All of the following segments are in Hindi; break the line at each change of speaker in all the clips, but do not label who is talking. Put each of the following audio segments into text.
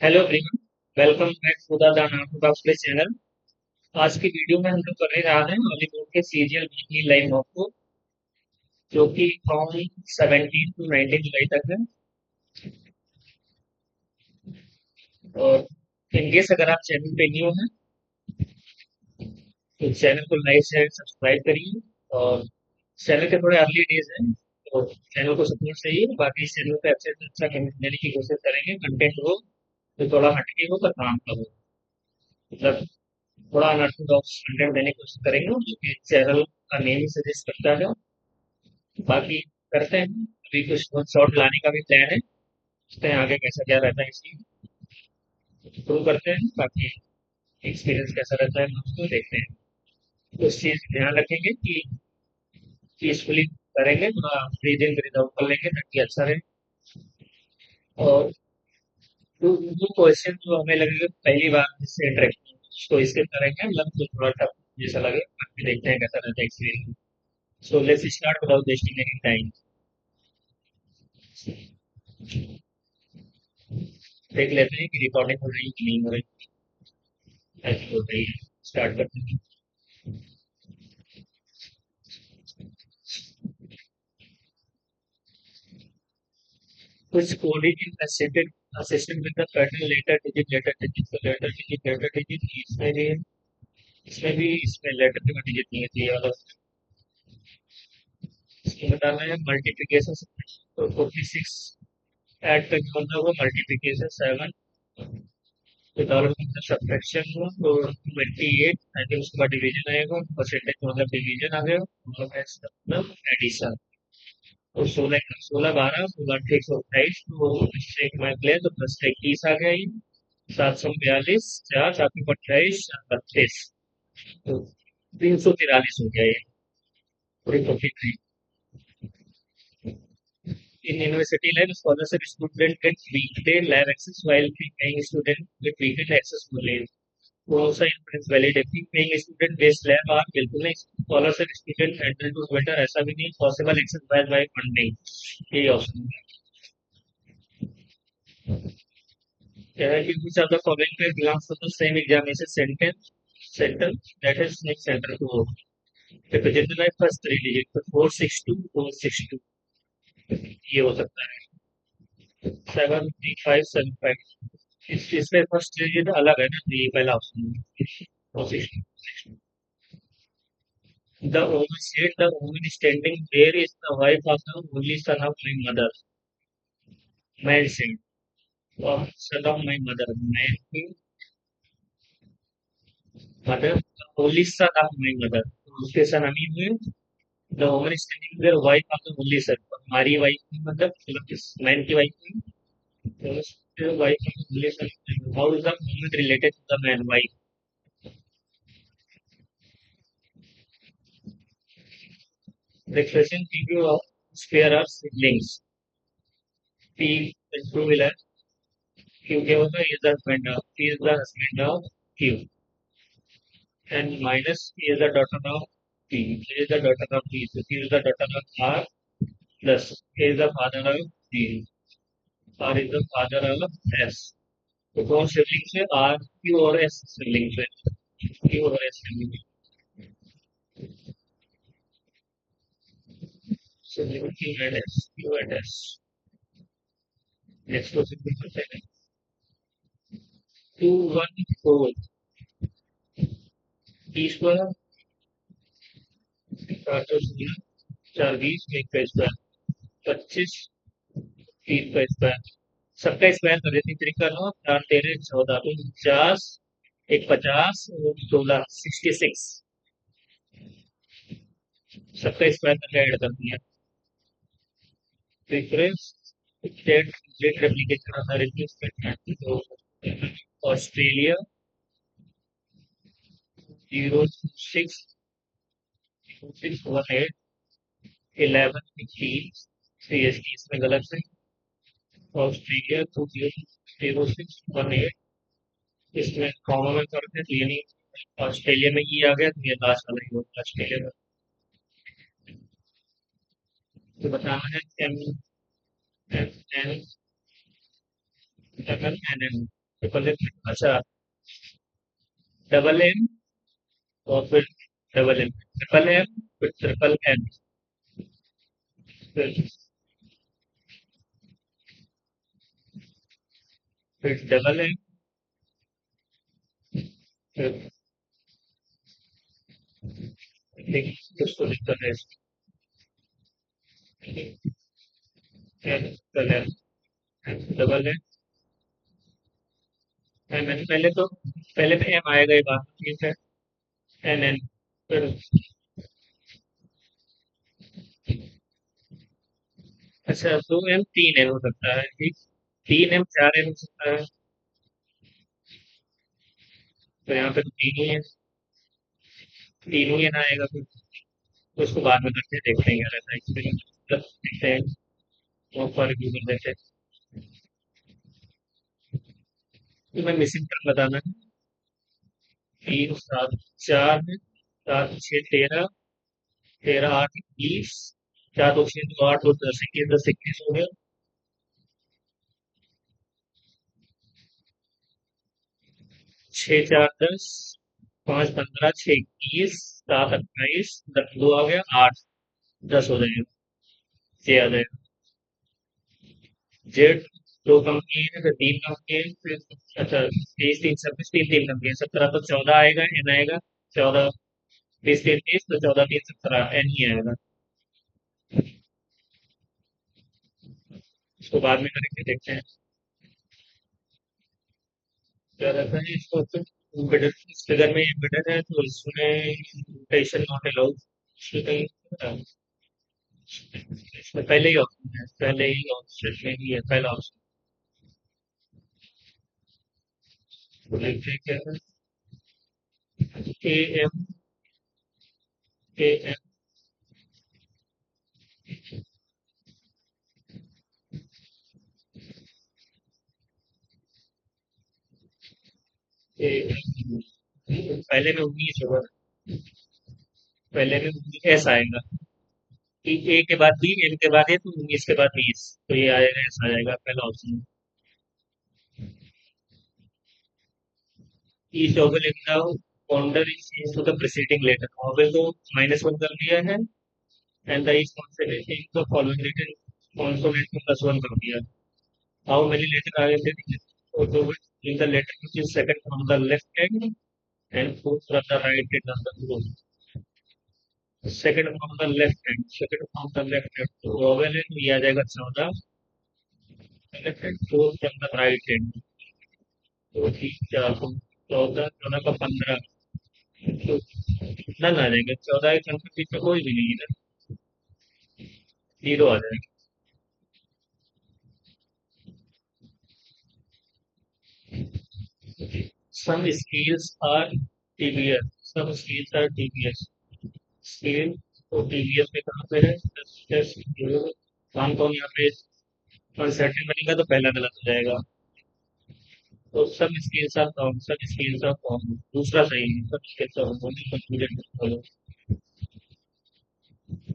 Hello everyone. Welcome back to the नाटू टॉक्स प्ले चैनल। आज की वीडियो में हम लोग करने जा रहे हैं हॉलीवुड के सीरियल वीकली लाइव मॉक को, जो कि फ्रॉम 17 टू 19 जुलाई तक है। और इनकेस अगर आप चैनल पे न्यू हैं तो चैनल को लाइक शेयर सब्सक्राइब करिए। और चैनल के थोड़े अर्ली डेज हैं तो चैनल को सपोर्ट चाहिए। बाकी इस चैनल पे अच्छे से अच्छा कंटेंट देने की कोशिश करेंगे। कंटेंट हो तो थोड़ा हटके हो पर काम का हो, मतलब थोड़ा अनऑर्थोडॉक्स कंटेंट देने की कोशिश करेंगे, जो कि चैनल का नेम ही सजेस्ट करता है। बाकी करते हैं, अभी कुछ शॉर्ट लाने का भी प्लान है। देखते हैं आगे कैसा क्या रहता है, इसकी शुरू करते हैं। बाकी एक्सपीरियंस कैसा रहता है हम उसको देखते हैं। उस चीज ध्यान रखेंगे कि पीसफुली करेंगे, थोड़ा फ्री दिन ब्रीद आउट कर लेंगे ताकि अच्छा रहे। और जो क्वेश्चन जो हमें लगेगा पहली बार जिससे इंटरेक्शन उसको स्किप करेंगे, मतलब तो थोड़ा टफ जैसा लगे। बाकी देखते हैं कैसा रहता है experience. So let's start without wasting any time. देख लेते हैं कि रिकॉर्डिंग हो रही है कि नहीं हो रही। ऐसी हो रही है, स्टार्ट करते हैं। Which coordinating assistant with the pattern letter digit, तो letter digit इसमें लेटर का डिजिट नहीं है, ये वाला। इसमें बताना है मल्टीप्लिकेशन। तो 46 ऐड करके मतलब वो मल्टीप्लिकेशन 7 विदाउट सब्ट्रैक्शन हुआ तो 28। आई थिंक उसके बाद डिवीजन आएगा, परसेंटेज मतलब डिवीजन आ गया, मतलब एडिशन। तो 16 16 12 16 एक सौ 28, तो इससे एक माइक ले तो 10 21 आ गया ये। 742 चार 728 32, तो 343 हो गया ये। पूरी 43। In university life, scholarship student get weekday lab access while fee-paying student get weekend access only. कौन सा इंफ्लुएंस वैलिड है? फी-पेइंग स्टूडेंट बेस्ड लैब आप बिल्कुल नहीं, scholarship student entry to better ऐसा भी नहीं, पॉसिबल एक्सेस बाय फंडिंग, यही ऑप्शन है। क्या है कि which of the following pair belongs to the same examination center that is next center to work? देखो जितने लाइफ फर्स्ट थ्री डिजिट तो 462 ये हो सकता है। 7357 इसमें फर्स्ट डिजिट अलग है ना, तो ये पहला ऑप्शन है 462। The woman said the woman standing there is the wife of the only son of my mother. Man said, son of my mother. Man की mother, the only son of my mother. तो उसके son अमीर हुए। The woman standing there, wife of the only son. हमारी वाइफ की मतलब इस मैन की वाइफ की, तो wife of the only son. How is the woman related to the man wife? The expression people of spare are siblings. P is two wheeler. Q क्या होगा? Is the husband of. P is the husband of Q. And minus P is the daughter of P. P is the daughter of P. So P is the daughter of R plus A is the father of D. R is the father of S. तो कौन सिबलिंग्स है? R Q और S सिबलिंग्स है। Q और S siblings. Sibling Q and S, Q and S। Next question करते हैं। 214 टी स्क्वायर 416 चार 20 एक का स्क्वायर 25 3 का स्क्वायर। सबका स्क्वायर कर देते हैं, त्रिका लो 4 13 14 तो 50 एक 50 और 16 66। सबका स्क्वायर करके ऐड कर दिया। Difference state state replication authority statement तो ऑस्ट्रेलिया 0618 11 15 CST इसमें गलत है। ऑस्ट्रेलिया 200618 इसमें कॉमा में करते हैं तो ये नहीं, ऑस्ट्रेलिया में ये आ गया तो ये लास्ट वाला ही होगा ऑस्ट्रेलिया में। तो बताना है M N double N M triple M, अच्छा, डबल एम और फिर डबल एम, ट्रिपल एम, फिर ट्रिपल एम, फिर डबल एम, फिर कुछ तो दिक्कत है triple M, double M, M N, पहले तो एम आएगा, ये बात ठीक है, एन एन, फिर अच्छा, दो एम तीन एन हो सकता है, ठीक, तीन एम चार एन हो सकता है, तो यहाँ पे तो तीन ही है, तीन ही एन आएगा फिर, तो उसको बाद में करके देखते हैं क्या रहता है इसमें, देखते हैं, वो पर रिव्यू कर देते हैं। तो मैं मिसिंग टर्म बताना है, तीन सात चार है, सात छः तेरह, तेरह आठ इक्कीस, चार दो छः दो आठ, दो दस इक्कीस, दस इक्कीस हो गया, छः चार दस, पाँच पंद्रह, छः इक्कीस, सात अट्ठाईस, दस दो आ गया आठ, दस हो जाएगा, छः आ जाएगा, जेड दो कंपनी है, फिर तीन कंपनी है, फिर अच्छा, तेईस तीन छब्बीस, तीन तीन कंपनी है, सत्रह तो चौदह आएगा, एन आएगा, चौदह, बीस तीन तीस, तो चौदह तीन सत्रह, एन ही आएगा, इसको बाद में करेंगे, देखते हैं क्या रहता है इसको, फिर एम्बेडेड, इस फिगर में एम्बेडेड है तो इसमें रोटेशन नॉट अलाउड, इसमें कहीं इसमें पहले ही ऑप्शन है, पहले ही ऑप्शन में ही है, पहला ऑप्शन, तो देखते हैं क्या है, A M, A M, A M, पहले में उन्नीस होगा, पहले में उन्नीस एस आएगा, कि ए के बाद बी, एन के बाद ए, तो उन्नीस के बाद बीस, तो ये आएगा, एस आ जाएगा पहला option, E toggle in the counter is change to the preceding letter, toggle को माइनस वन कर दिया है, and the is concept the following letter consonant को प्लस वन कर दिया, how many letter are in in the letter which is second from the left hand and fourth from the right hand of the group. Second from the left hand, second from the left hand, तो vowel है तो ये आ जाएगा चौदह, left hand, fourth from the right hand, तो ठीक क्या, तो चौदह, चौदह का पंद्रह, तो कितना आ जाएगा, चौदह के अंक पीछे कोई भी नहीं है, जीरो आ जाएगा, some skills are TBS, some skills are TBS, scale तो टीवीएस पे कहाँ पे है, काम को यहाँ पे अनसर्टेन बनेगा तो पहला गलत हो जाएगा, तो सब स्केल्स ऑफ फॉर्म, सब स्केल्स ऑफ फॉर्म दूसरा सही है, सब स्केल्स ऑफ फॉर्म कंफ्यूजन,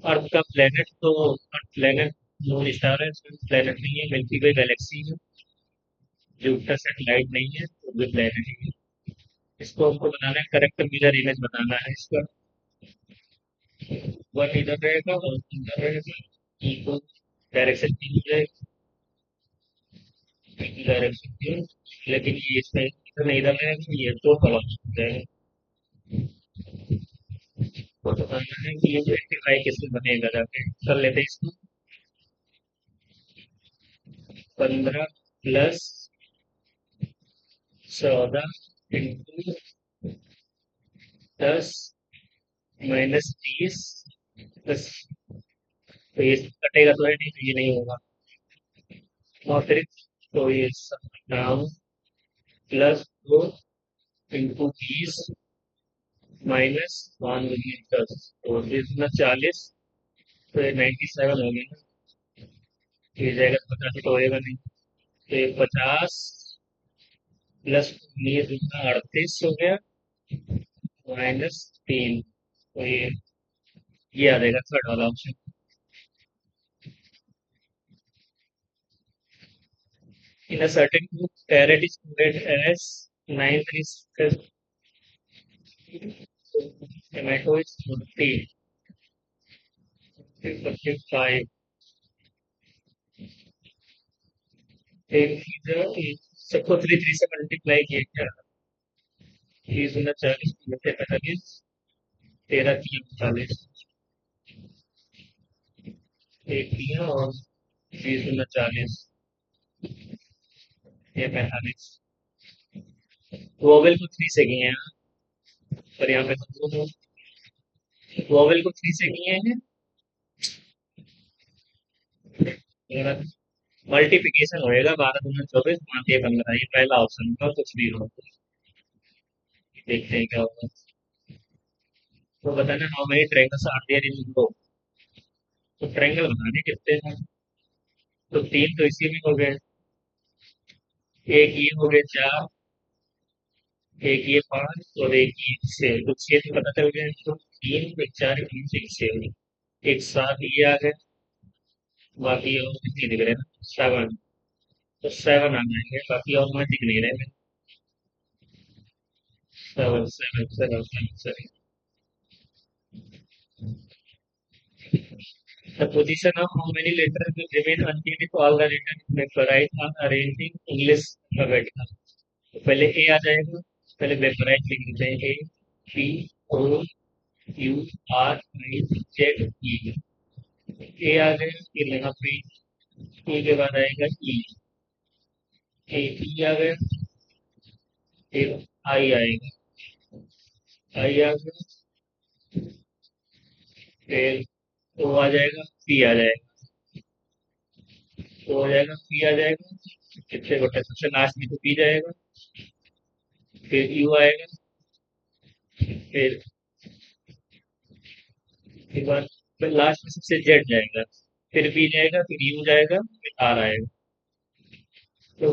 अर्थ का प्लेनेट तो, प्लेनेट मून स्टार है, प्लेनेट नहीं है, मिल्की वे गैलेक्सी है, जुपिटर सैटेलाइट नहीं है, तो भी प्लेनेट ही है, इसको हमको बनाना है, करेक्ट मिरर इमेज बनाना है इसका, वन इधर रहेगा और इधर रहेगा, ई को डायरेक्शन दी जाएगी, डायरेक्शन दी, लेकिन ये इसमें इधर नहीं इधर रहेगा, ये तो कॉलम हो जाएगा, तो बताना है कि ये रेक्टिफाई कैसे बनेगा, जाके कर लेते हैं इसको, पंद्रह प्लस चौदह इंटू दस माइनस तीस, बस, तो ये कटेगा तो है नहीं, तो ये नहीं होगा, और फिर तो ये सब नाम प्लस दो इंटू बीस माइनस वन दस, तो इसमें चालीस, तो ये 97 हो गया, ये जाएगा तो 85 तो होएगा नहीं, तो ये 50 प्लस उन्नीस दूसरा 38 हो गया, माइनस तीन, तो ये आ जाएगा थर्ड वाला option, In a certain group, carrot is quoted as 9 3 tomato is 50, 55. एक चीज है, सबको 3 3 से मल्टीप्लाई किया क्या? 30 40, 45, 13 3 40, एक किया और 30 40, ये 45। वोवेल को 3 से किए हैं, पर यहाँ पे तो वोवेल को 3 से किए हैं। मल्टीप्लिकेशन होएगा, 12 दूना 24, 5 ये 15, ये पहला ऑप्शन होगा, कुछ भी हो। देखते हैं क्या होगा। तो बताना how many triangles are there in globe. तो ट्रायंगल बनाने कितने हैं? तो 3 तो इसी में हो गए, एक ये हो गए 4, एक ये 5 और एक ये 6, तो 6 तो पता चल गए। तो 3 एक 4 3 से 6, एक 7 ये आ गए, बाकी और कितने दिख रहे हैं? 7। तो 7 आ जाएंगे, बाकी और मैं दिख नहीं रहे। 7 7 7 7 7। The position of how many letters will remain until if all the letters in the chloride are arranged in English alphabet। तो पहले ए आ जाएगा, पहले वेपराइट लिख देते हैं, A P O U R I Z E. A आ गया, फिर यहाँ पे ई के बाद आएगा ई, ए ई आ गया, फिर आई आएगा, आई आ गया, फिर ओ आ जाएगा, पी आ जाएगा, ओ आ जाएगा, पी आ जाएगा, कितने बटे सबसे लास्ट में तो पी जाएगा, फिर यू आएगा, फिर एक बार फिर लास्ट में सबसे जेड जाएगा, फिर बी जाएगा, फिर यू जाएगा, फिर आर आएगा। तो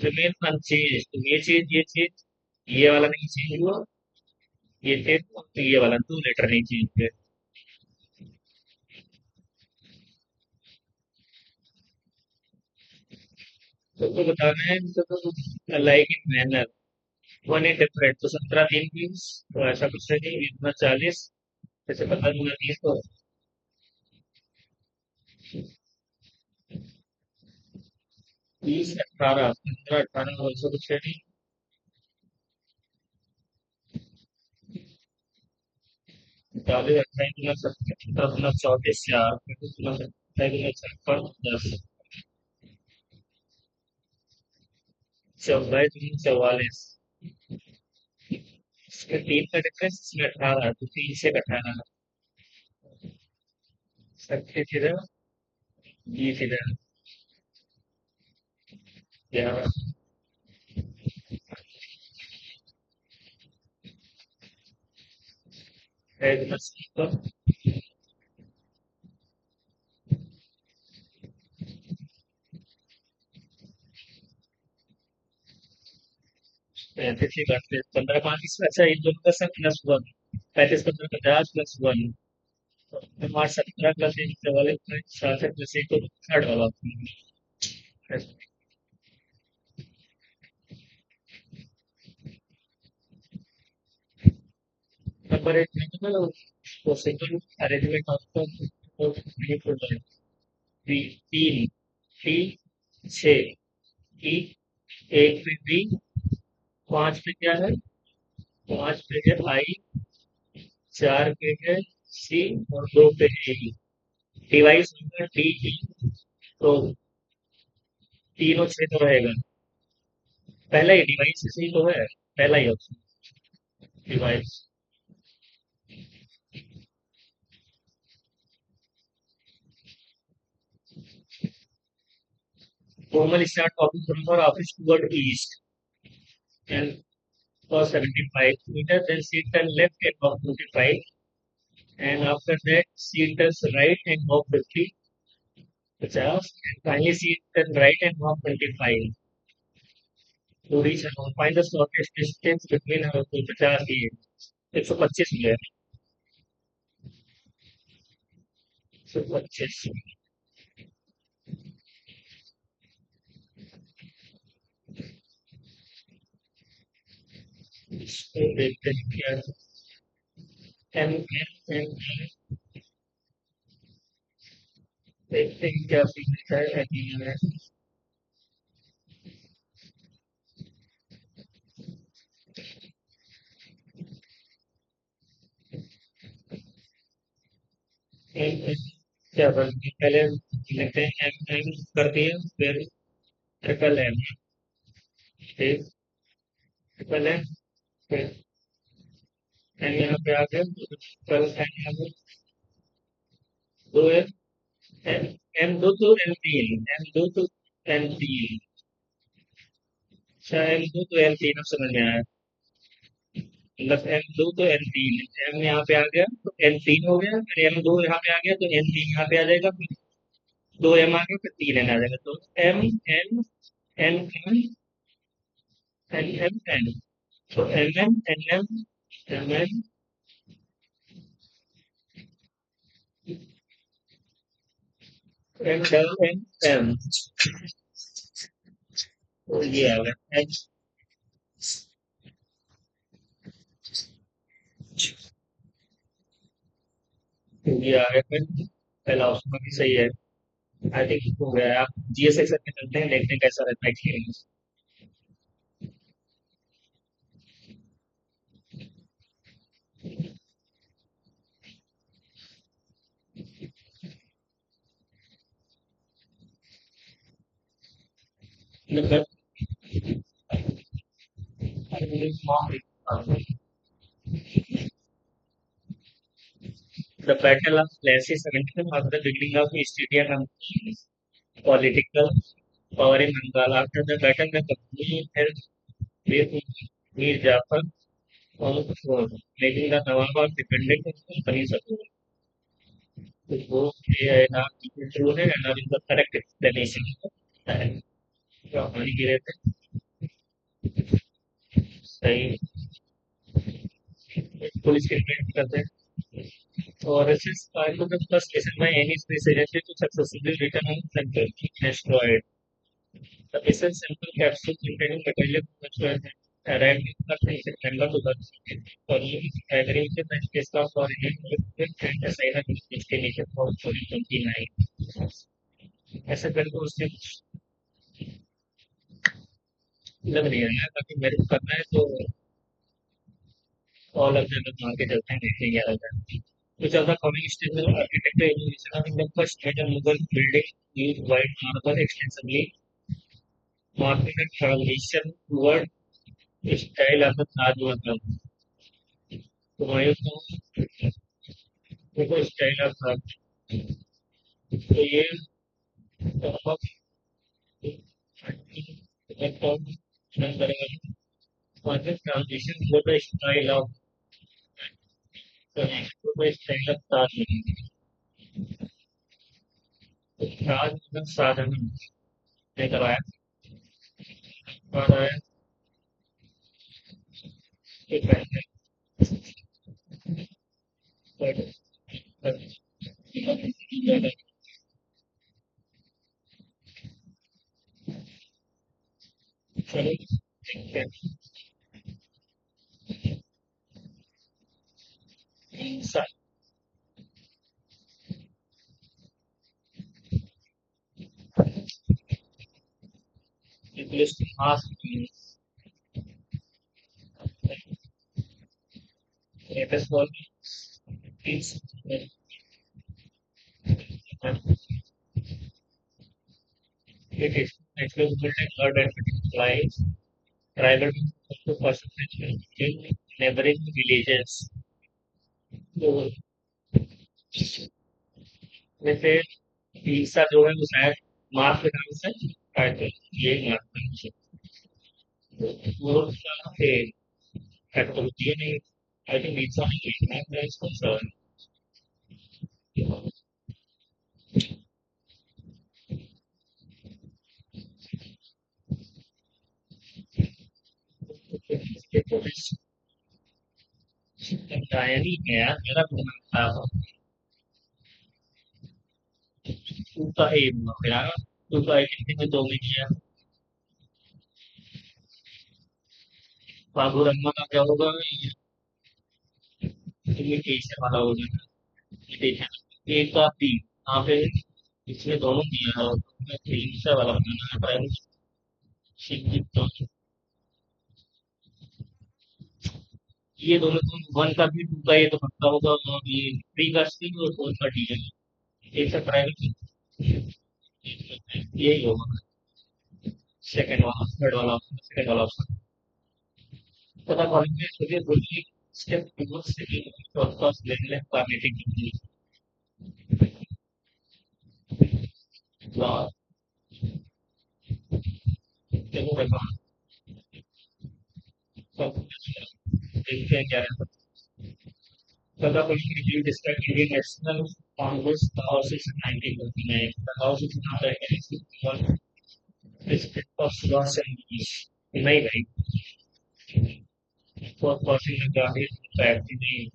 रिमेन अनचेंज, तो ये चीज ये वाला नहीं चेंज हुआ, ये चेंज हुआ, तो ये वाला 2 लेटर नहीं चेंज हुए। तो बताना है तो like in manner, one in different, तो 17 3 20, तो ऐसा कुछ नहीं, 20 40, जैसे 15 20 तो 20 18 15 18, ऐसा कुछ है नहीं। 40 28 4 10, 24 इसके 3 का डिफरेंस, इसमें 18, तो 3 से 18, सबके किधर, ये किधर, 11 है, 10 पर 35 से काटते 15 5 इसमें, अच्छा इन दोनों का सब +1, 35 15 50 +1, हमारे 17 +1 44 66 +1, तो थर्ड वाला ऑप्शन है। नंबर 8 में तो सिंपल अरेंजमेंट ऑफ द तीन, टी 6, ई 1 पे बी, 5 पे क्या है, 5 पे है आई, 4 पे है सी, और 2 पे है ई। डिवाइस होगा डी ई, तो 3 और 6 तो रहेगा, पहला ही डिवाइस से ही तो है, पहला ही option device. Formal start walking from her office toward east and for 75 meters, then she turn left and walk 25, and after that she turns right and walk 50, 50, and finally she turn right and walk 25 to reach her home. Find the shortest distance between her to 50 ये 125 मिले, 125। इसको देखते हैं क्या एम एम एम देखते हैं क्या भी लिखा है एम में एम एम क्या बनती है पहले लिखते हैं एम एम कर दिए फिर ट्रिपल एम फिर ट्रिपल एम फिर एम यहाँ पे आ गया ट्रिपल एम यहाँ पे दो एम एम दो तो एम तीन एम दो तो एम तीन अच्छा एम दो तो एम तीन अब समझ में आया मतलब एम दो तो एम तीन एम यहाँ पे आ गया तो एम तीन हो गया फिर एम दो यहाँ पे आ गया तो एम तीन यहाँ पे आ जाएगा फिर दो एम आ गया फिर तीन एन आ जाएगा तो M N N M N M N तो M N N M M N M double M M तो ये आ गया एम ये आ गया फिर पहला ऑप्शन भी सही है आई थिंक हो गया आप जीएस सेक्शन में चलते हैं देखते हैं कैसा रहता है एक्सपीरियंस मतलब The Battle of Plassey 17 was the beginning of East India Company's political power in Bengal. After the battle, the company held with Mir Jafar on the throne, making the Nawab of dependent on company's approval. तो वो ये है ना ट्रू है ना इन द करेक्ट एक्सप्लेनेशन है जो हमारी गिरे थे सही पुलिस स्टेटमेंट करते हैं और since part of the first lesson by any space agency to successfully return home central destroyed. The mission simple capsule containing material which were arrived in the September 2016 for agreeing with the case of origin with and asylum destination for 2029. ऐसा करके उससे लग नहीं रहा है ताकि मेरे को करना है तो ऑल ऑफ जनरल मान के चलते हैं देखते हैं क्या होता है which of the following stable architecture innovation of the first major Mughal building used white marble extensively marking the transition toward style of the Taj Mahal. Humayun को स्टाइल ऑफ था तो ये transition to the style of style of ताज ताज मतलब साधन लेकर आया और आया कि पहले पर- पर- चलो ठीक है list mass apps ball please it is natural building bird and flies tribal to percentage in neighboring villages तो जैसे ईसा जो है वो शायद मार्स के नाम से शायद ये मार्स के नाम से वो उसका थे शायद तो ये नहीं आई थिंक ईसा नहीं है मैं इसको सर डायरी है यार मेरा नाम था तू तो है मेरा तू तो आई थिंक में दो में किया बाबूरम्मा का क्या होगा ये टीचर वाला होगा ये टीचर एक का तीन यहाँ पे इसमें दोनों दिया है और मैं तीन से वाला बनाना है प्राइवेट शिक्षित तो ये दोनों तो वन का भी टू का ये तो पक्का होगा और ये थ्री का सी और फोर का डी है एक से प्राइवेट यही होगा सेकंड वाला थर्ड वाला ऑप्शन सेकंड वाला ऑप्शन पता कॉलेज में मुझे बोलिए स्टेप टू से ऑफ कोर्स लेने ले परमिटिंग और देखो देखो सब देखते हैं क्या रहता है Further policy review described Indian National Congress the House is 1929. The House is not against one respect of laws and peace. नहीं भाई for passing the गाड़ी fact नहीं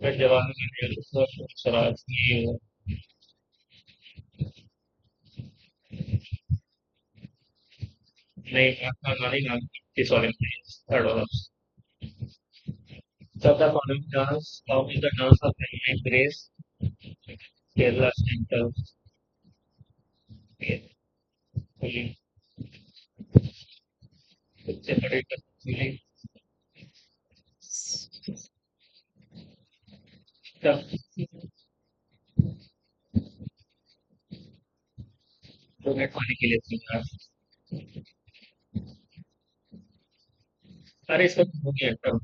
पर जवाब में दिया तो स्वराज ये नहीं आपका गाड़ी नाम किस वाले में थर्ड वाला तब तक following dance how is the dance of the grace Kerala Center सबसे बड़े तस्वीरें तब तो मैं पानी के लिए तैयार अरे इसका हो गया था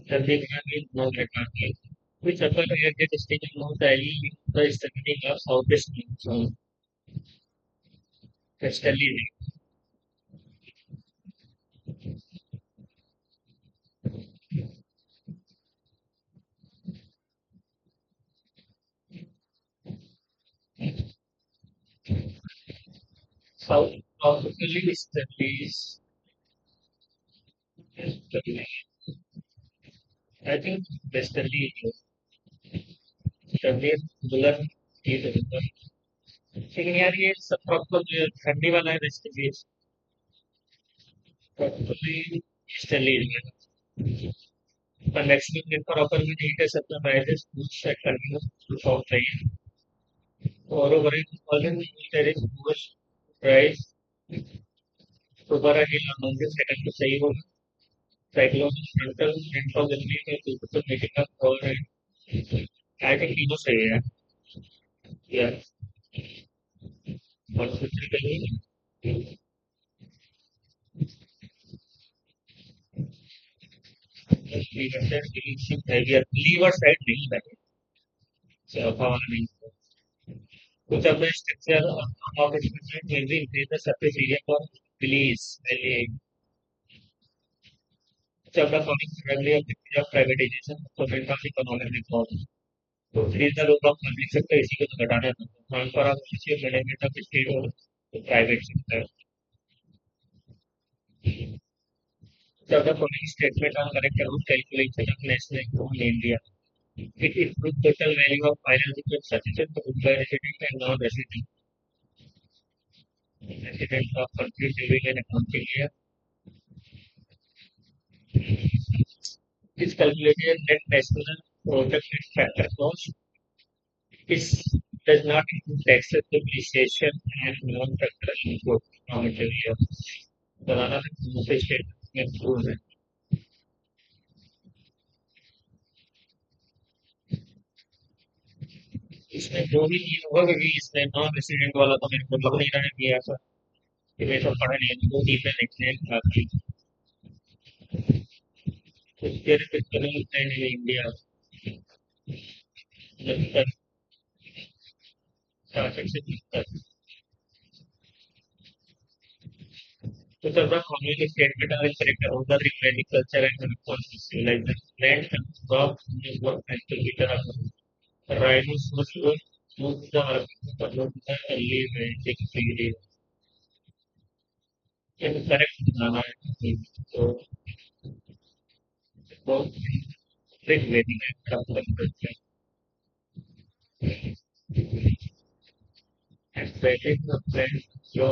जब देखना भी बहुत बेकार है which upper layer get stage most highly the stability of southeast monsoon westerly south tropically westerly I think westerly westerly ruler is ruler लेकिन यार ये सब प्रॉपर ठंडी वाला है वेस्टर्ली प्रॉपरली वेस्टर्ली पर मैक्सिमम प्रॉपर में नहीं कर सकता राइजेस सेट करने में शॉर्ट चाहिए और over already there is rise दोबारा हिल और लॉन्ग सेकंड तो सही होगा cyclone frontal front of journey है तो मेकिंग अप और आई थिंक तीनों सही है यार और फिर कहीं लीवर साइड नहीं लगे हवा नहीं कुछ अपने structure of equipment will be increase the surface area for release value. So the following probably of degree of privatization government of economic reform. तो increase the role of public sector इसी को तो घटाना है transfer of social management of state और प्राइवेट सेक्टर जब the following statement are correct about calculation of national income in India. It includes total value of financial sufficient to by resident and non-resident resident of country living in accounting year is calculated net national product factor cost. This does not include taxes, depreciation, and non-factor input raw material. बनाना है दूसरे स्टेट में इंक्लूड है इसमें जो भी चीज होगा क्योंकि इसमें नॉन रेसिडेंट वाला तो मेरे को लग नहीं रहा है कि ऐसा कि मैं सब पढ़ा नहीं है दो चीजें लिखने हैं बाकी उसके रिलेटेड नहीं इंडिया जब तक स्टार्टिंग से तक तो तब तक commonly statement are correct of the agriculture and responsibility like the land crop work and to be the rhinos move the early ranching period correct बनाना है तो वो ट्रिक वेटिंग है आपको एक्सपेक्टिंग द फ्रेंड जो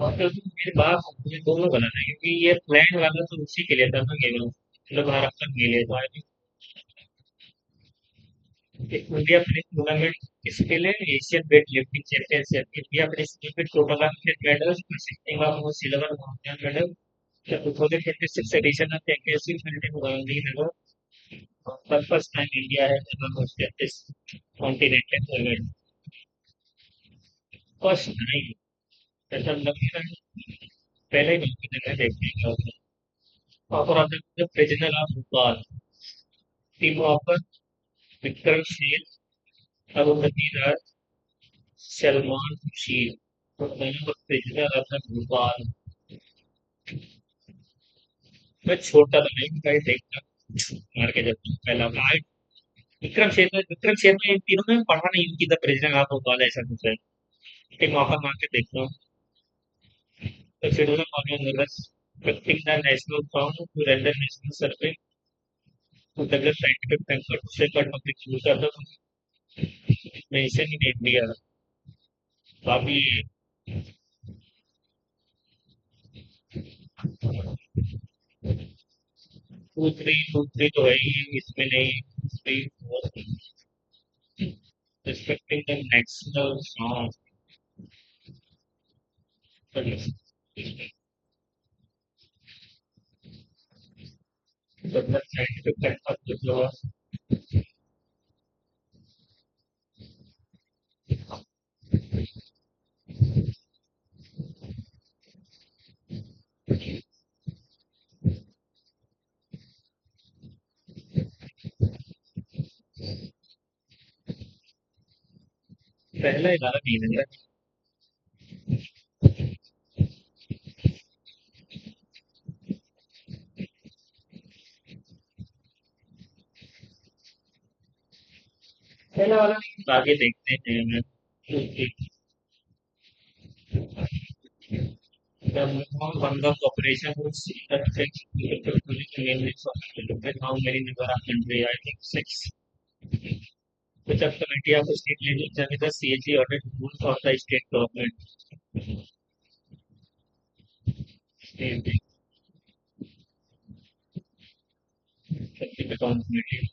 और तो मेरे बाप मुझे दोनों बनाना है क्योंकि ये प्लान वाला तो उसी के लिए था ना केवल मतलब महाराष्ट्र के लिए तो I think India places tournament इसके लिए Asian weight lifting championship India places में total of medals consisting of silver gold medal the 2026 edition of championship held in Guangzhou Nagano for the first time India has ever hosted this continental event first time ऐसा लग रहा है पहले ही मौके देना देखने का offer of the president of Bhopal team offer Vikram शेर अरुंधति राज सलमान खुर्शीद तो दोनों को प्रेसिडेंट ऑफ द भोपाल मैं छोटा तो नहीं भाई देखता मार के जब पहला हाइट विक्रम शेर में इन तीनों में पढ़ा नहीं इनकी द प्रेसिडेंट ऑफ भोपाल ऐसा कुछ है एक मौका मार के देखता हूँ तो फिर उन्होंने मालूम होगा pick the national song to render national survey to develop scientific concept से cut public use of the nation in India काफी 2-3 तो है ही इसमें नहीं 3-4 respecting the national song but the scientific concept of पहला 11 महीने का पहला वाला नहीं आगे देखते हैं हमें the one of the operation was mainly how many number of country I think six which of committee of state legislature with the CAG ordered rules of the state government state executive committee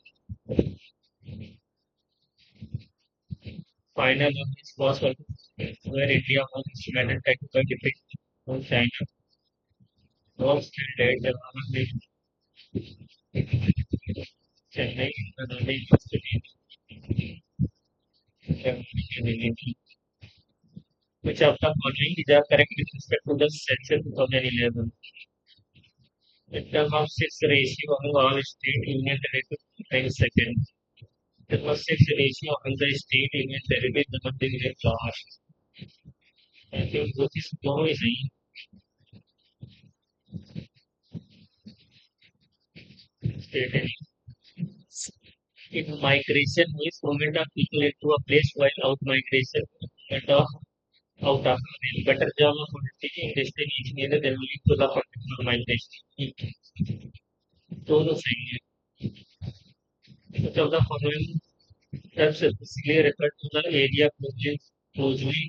final of this was where India won its medal technical defeat on China was still dead development Chennai the only university which of the following is correct with respect to the census 2011 in terms of six ratio of all state union territories second the first six ratio of the state union territories the country is last I think both is दोनों ही सही state है in migration means movement of people into a place while out migration and out of better job of taking destination either than lead to the particular migration दोनों सही है which of the following steps specifically refer to the area closely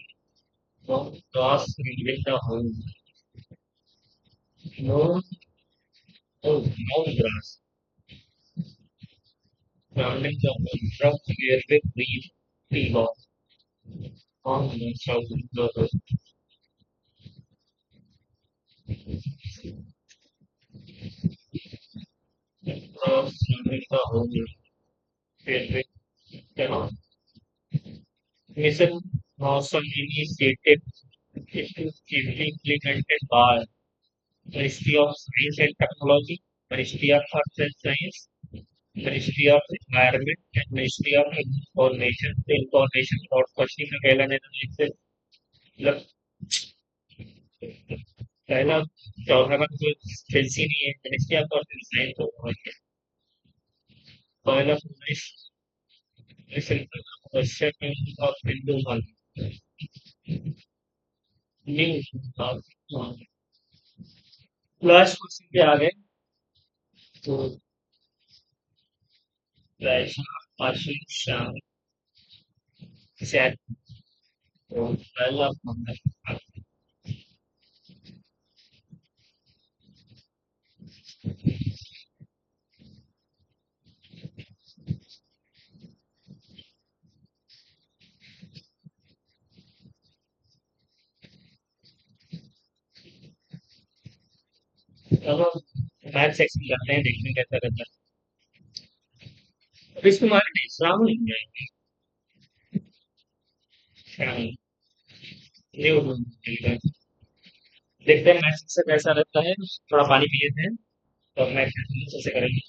cross revealing the home no no grass surrounding the home from clear with brief tree walk on the south of the road cross surrounding the home clear with cannot mission also initiated is chiefly implemented by Ministry of Science and Technology, Ministry of Earth and Science, Ministry of Environment, and Ministry of Information. The information broadcasting का कहलाने से मतलब पहला चौथा का कोई सेंस ही नहीं है, केमिस्ट्री आपका और साइंस तो पहला simple question of Hindu one new last question पे आ गए तो वैष्णव आशीष श्याम सैन तो पहला नंबर अब मैथ सेक्शन करते हैं, देखने कैसा रहता है। अब इसमें हमारे नहीं श्रावण नहीं जाएंगे, श्रावण न्यू देखते हैं मैथ सेक्शन कैसा रहता है। थोड़ा पानी पी लेते हैं तो मैथ सेक्शन अच्छे से करेंगे।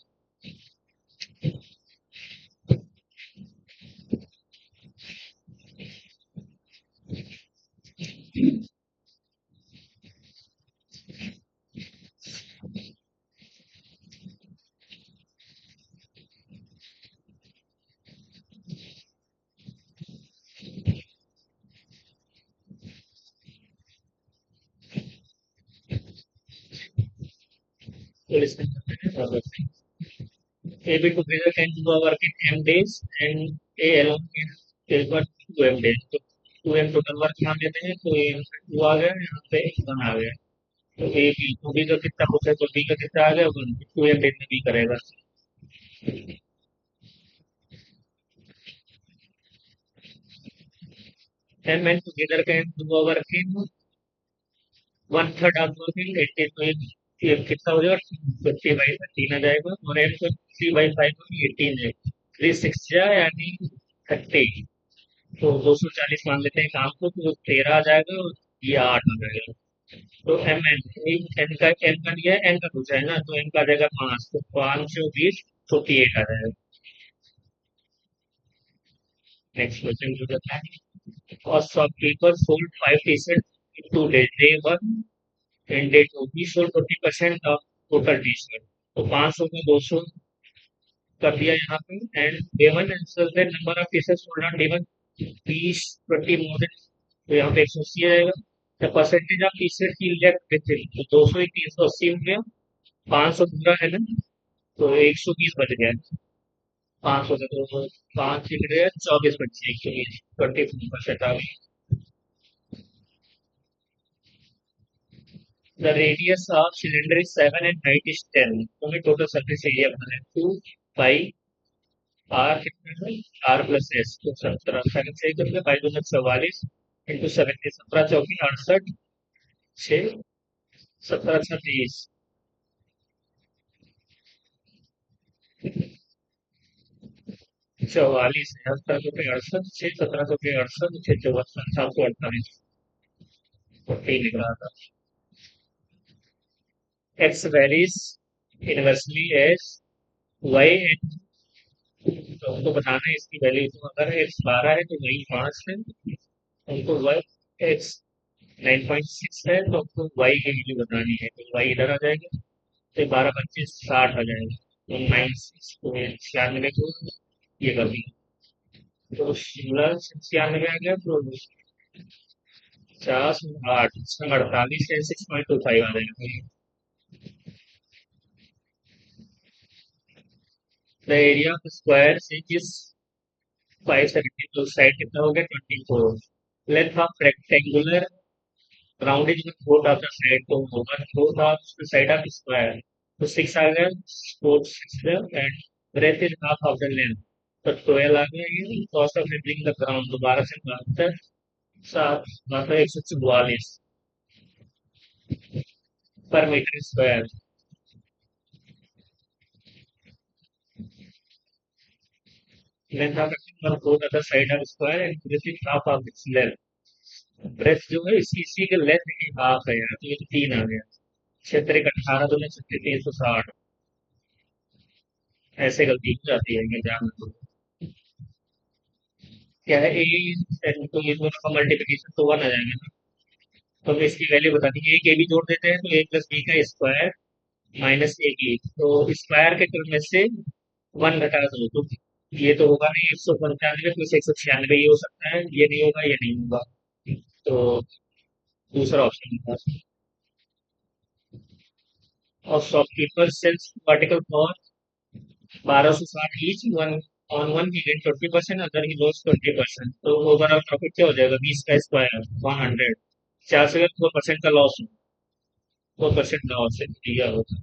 तो लिसन करते हैं और देखते हैं। A B together can do our work in M days and A alone can deliver 2M days। तो 2M टोटल वर्क यहाँ देते हैं तो A पे 2 आ गया, यहाँ पे 1 आ गया। तो A B तो B का कितना होता है, तो B का कितना आ गया 1, 2M डेज में B करेगा। M and together can do our work in 1/3 of working 80 तो ये कितना हो जाएगा 50/13 आ जाएगा और M को 3/5 में 18 है, 3 6 यानी 30। तो 240 मान लेते हैं काम को तो 13 आ जाएगा और ये 8 आ जाएगा। तो एम एन एन का दिया है, एन का पूछा है ना, तो एन का आ जाएगा 5, तो 5 से 20 48 आ जाएगा। नेक्स्ट क्वेश्चन जो रहता है, cost of people sold 5 T-shirt to day day 1 and day 2 he sold 20% of total T-shirt. तो 500 में 200 कर दिया यहाँ पे and day 1 and the number of T-shirt sold on day 1 20 20 more than, तो यहाँ पे 180 आएगा। द परसेंटेज ऑफ टी-शर्ट की लेफ्ट विथ, तो 200 ही 380 हो गया, 500 पूरा है ना, तो 120 बच गया। 500 से तो 5 लिख रहे हैं, 24 बचे, 120 24% आ गई। The radius of cylinder is 7 and height is 10, तो हमें टोटल सरफेस एरिया बना है 2 पाई आर कितना है, आर प्लस एस, तो 17 सेकंड से करके बाई 244 इंटू 70, 17 चौकी 68 6 17 36 44 है, 17 68 6 17 68 6 54 748 14 लिख रहा था। X varies inversely as y and, तो हमको बताना है इसकी वैल्यू, तो अगर एक्स 12 है तो वाई 5 है, हमको वाई एक्स 9.6 है तो हमको वाई की वैल्यू बतानी है, तो वाई इधर आ जाएगा, तो 12 25 60 आ जाएगा, तो 96 तो 96 को ये कर दिया, तो शिमला 96 आ गया, तो 50 8 48 है 6.25 आ जाएगा। The area of square is 572, side कितना हो गया 24, length of rectangular round is fourth of the side, तो होगा fourth of the side of square, तो 6 आ गया, 4 6 and breadth is half of the length, तो 12 आ गया। ये cost of entering the ground, तो 12 से 72 7 मतलब 144 पर metre square. Length of rectangular fourth of the side of square and breadth is half of its length, breadth जो है इसी के लेंथ की हाफ है यार, तो ये तो 3 आ गया। 6 18 2 36 360, ऐसे गलती हो जाती है एग्जाम में तो। क्या है ए, तो ये दोनों का मल्टीप्लिकेशन तो 1 आ जाएगा ना, तो हमें इसकी वैल्यू बतानी है। एक ए बी जोड़ देते हैं तो ए प्लस बी का स्क्वायर माइनस ए बी, तो स्क्वायर के टर्म में से वन घटा दो तो ये तो होगा नहीं, 195 प्लस 196 ये हो सकता है, ये नहीं होगा, ये नहीं होगा। तो दूसरा ऑप्शन होगा। और shopkeeper sells article for 1260 each, one on one he gain 20%, other he loss 20%। तो ओवरऑल प्रॉफिट क्या हो जाएगा, 20 का स्क्वायर 100, 4 से 4% का लॉस हो, 4% लॉस है दिया होगा।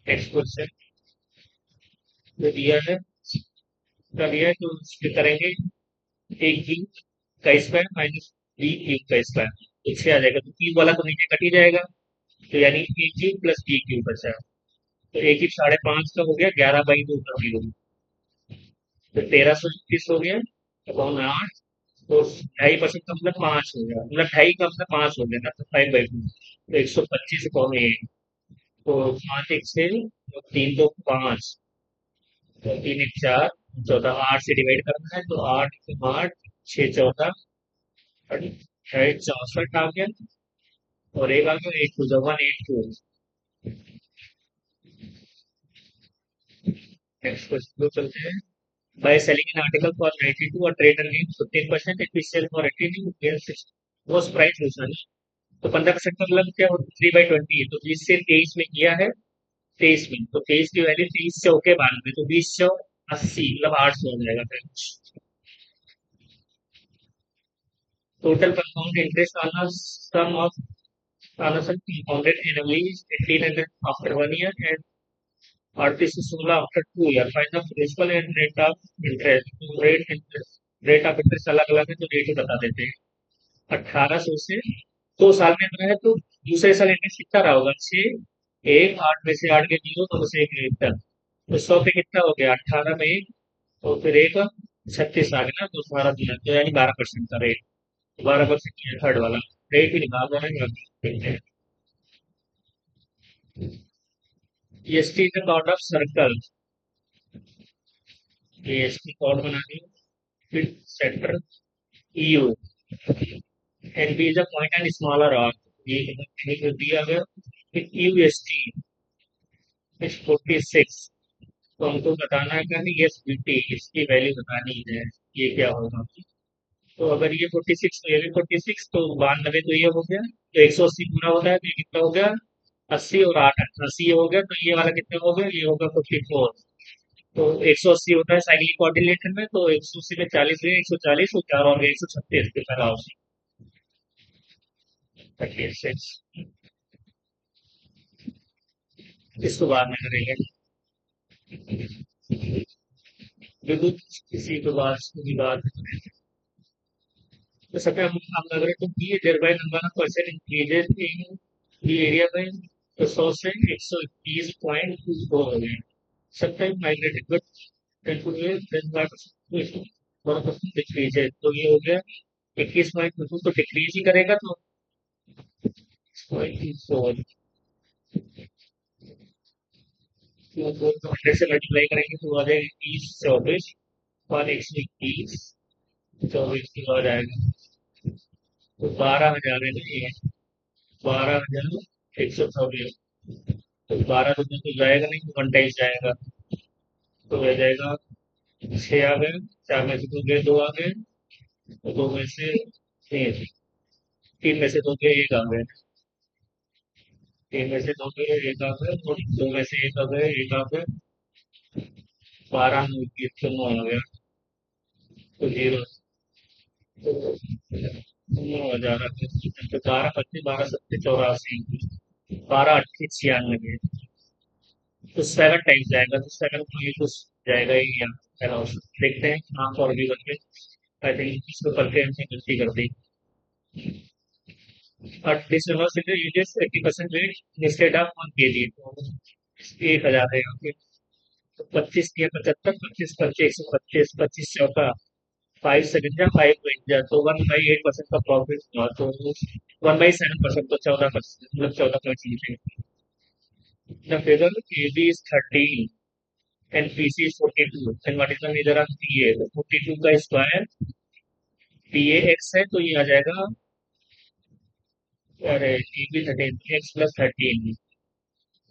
नेक्स्ट क्वेश्चन जो दिया है, क्या दिया है, तो इसके करेंगे एक क्यूब का स्क्वायर माइनस बी क्यूब का स्क्वायर, इससे आ जाएगा, तो क्यूब वाला तो नीचे कट ही जाएगा, तो यानी ए क्यूब प्लस बी क्यूब बचा। तो एक क्यूब 5.5 का हो गया, 11/2 का भी हो गया, तो 1321 हो गया अपॉन 8। तो 2.5% का मतलब 5 हो गया, मतलब 2.5 का मतलब 5 हो गया ना, तो 5/2, तो 125 अपॉन 8। तो 5 एक 6, 3 तो 5, तो 3 एक 4, 14, 8 से डिवाइड करना है, तो 8 8, 6 14, 64 आ गया, और एक आ गया 8 टू 182। नेक्स्ट क्वेश्चन को चलते हैं। By selling an article for 92 और trader gain 15%, if we sell for 18 gain 6 was price result. तो 15% का मतलब क्या होता है, 3/20 है, तो 20 से 23 में किया है, 23 में, तो 23 की वैल्यू 23 से होके 92, तो 20 80 मतलब 800 हो जाएगा फिर। Total compound interest on sum of Anderson compounded annually is 1,800 after 1 year and 3816 after 2 year. Find the principal and rate of interest. तो रेट ऑफ इंटरेस्ट अलग अलग है, तो रेट ही बता देते हैं। 1800 से 2 साल में अगर है तो दूसरे साल इंटरेस्ट कितना रहा होगा, 1 8 में से 8 के 0, तो बस एक रिटर्न। तो 100 पे कितना हो गया, 18 में 1, तो फिर एक 36 आ गया ना, तो 12 तो यानी 12% का रेट, 12% थर्ड वाला रेट भी निकाल रहे हैं। EST is a part of circle, EST chord बना दी, फिर centre EU, and B is a point and smaller r, ये इधर दिया गया, फिर UST is 46, तो हमको बताना है कि ESBT इसकी वैल्यू बतानी है, ये क्या होगा। तो अगर ये 46 तो ये भी 46, तो 92 तो ये हो गया, तो 180 पूरा होता है, तो ये कितना हो गया, 80 और 8 80 हो गया, तो ये वाला कितना हो गया, ये होगा 54। तो 180 होता है साइक्लिक कोऑर्डिनेटर में, तो 180 में 40 गए, 140 और 4 और गए 136 के पहला ऑप्शन 36। इसको बाद में करेंगे, विद्युत किसी के बाद इसको भी बाद में करेंगे। तो सबसे हम लग रहे तो be there by number of person increases in the area by, तो 100 से 121.24 हो गए। समटाइम माइग्रेटेड बट डिक्रीज है, तो ये हो गया 21.22, तो डिक्रीज ही करेगा, तो 4 100 से मल्टीप्लाई करेंगे तो आ जाएगा 21 24, और 121 24 के बाद आएगा, तो 12,000 है ना ये, 12,124, तो 12 रुपये तो जाएगा नहीं, तो 1 टाइम जाएगा, तो रह जाएगा 6 आ गए, 4 में से 2 गए, 2 आ गए, तो 2 में से 3, 3 में से 2 गए, 1 आ गए, 3 में से 2 गए, 1 आ गए, और 2 में से 1 आ गए, 1 आ गए, 12 में 21 तो 9 आ गया, तो 0, तो 9,000 आ गए, तो 12 25 12 27 84, 12 28 96, तो 7 टाइम्स जाएगा, तो 7 को ये तो जाएगा ही यहाँ पहला ऑप्शन। देखते हैं यहाँ पर भी करके, आई थिंक इसको करके हमने गलती कर दी। But this velocity uses 80% weight instead of 1 kg, तो 1,000 है यहाँ पे, तो 25 या 75, 25 25 125, 25 चौका 5 सेकंड या 5 पॉइंट जा, तो 1/8% का प्रॉफिट हुआ, तो 1/7%, तो 14%, मतलब 14 The figure AB is 13 and PC is 42, and what is the measure of PA, तो 42 का स्क्वायर PA x है, तो ये आ जाएगा अरे टीबी 13 x + 13,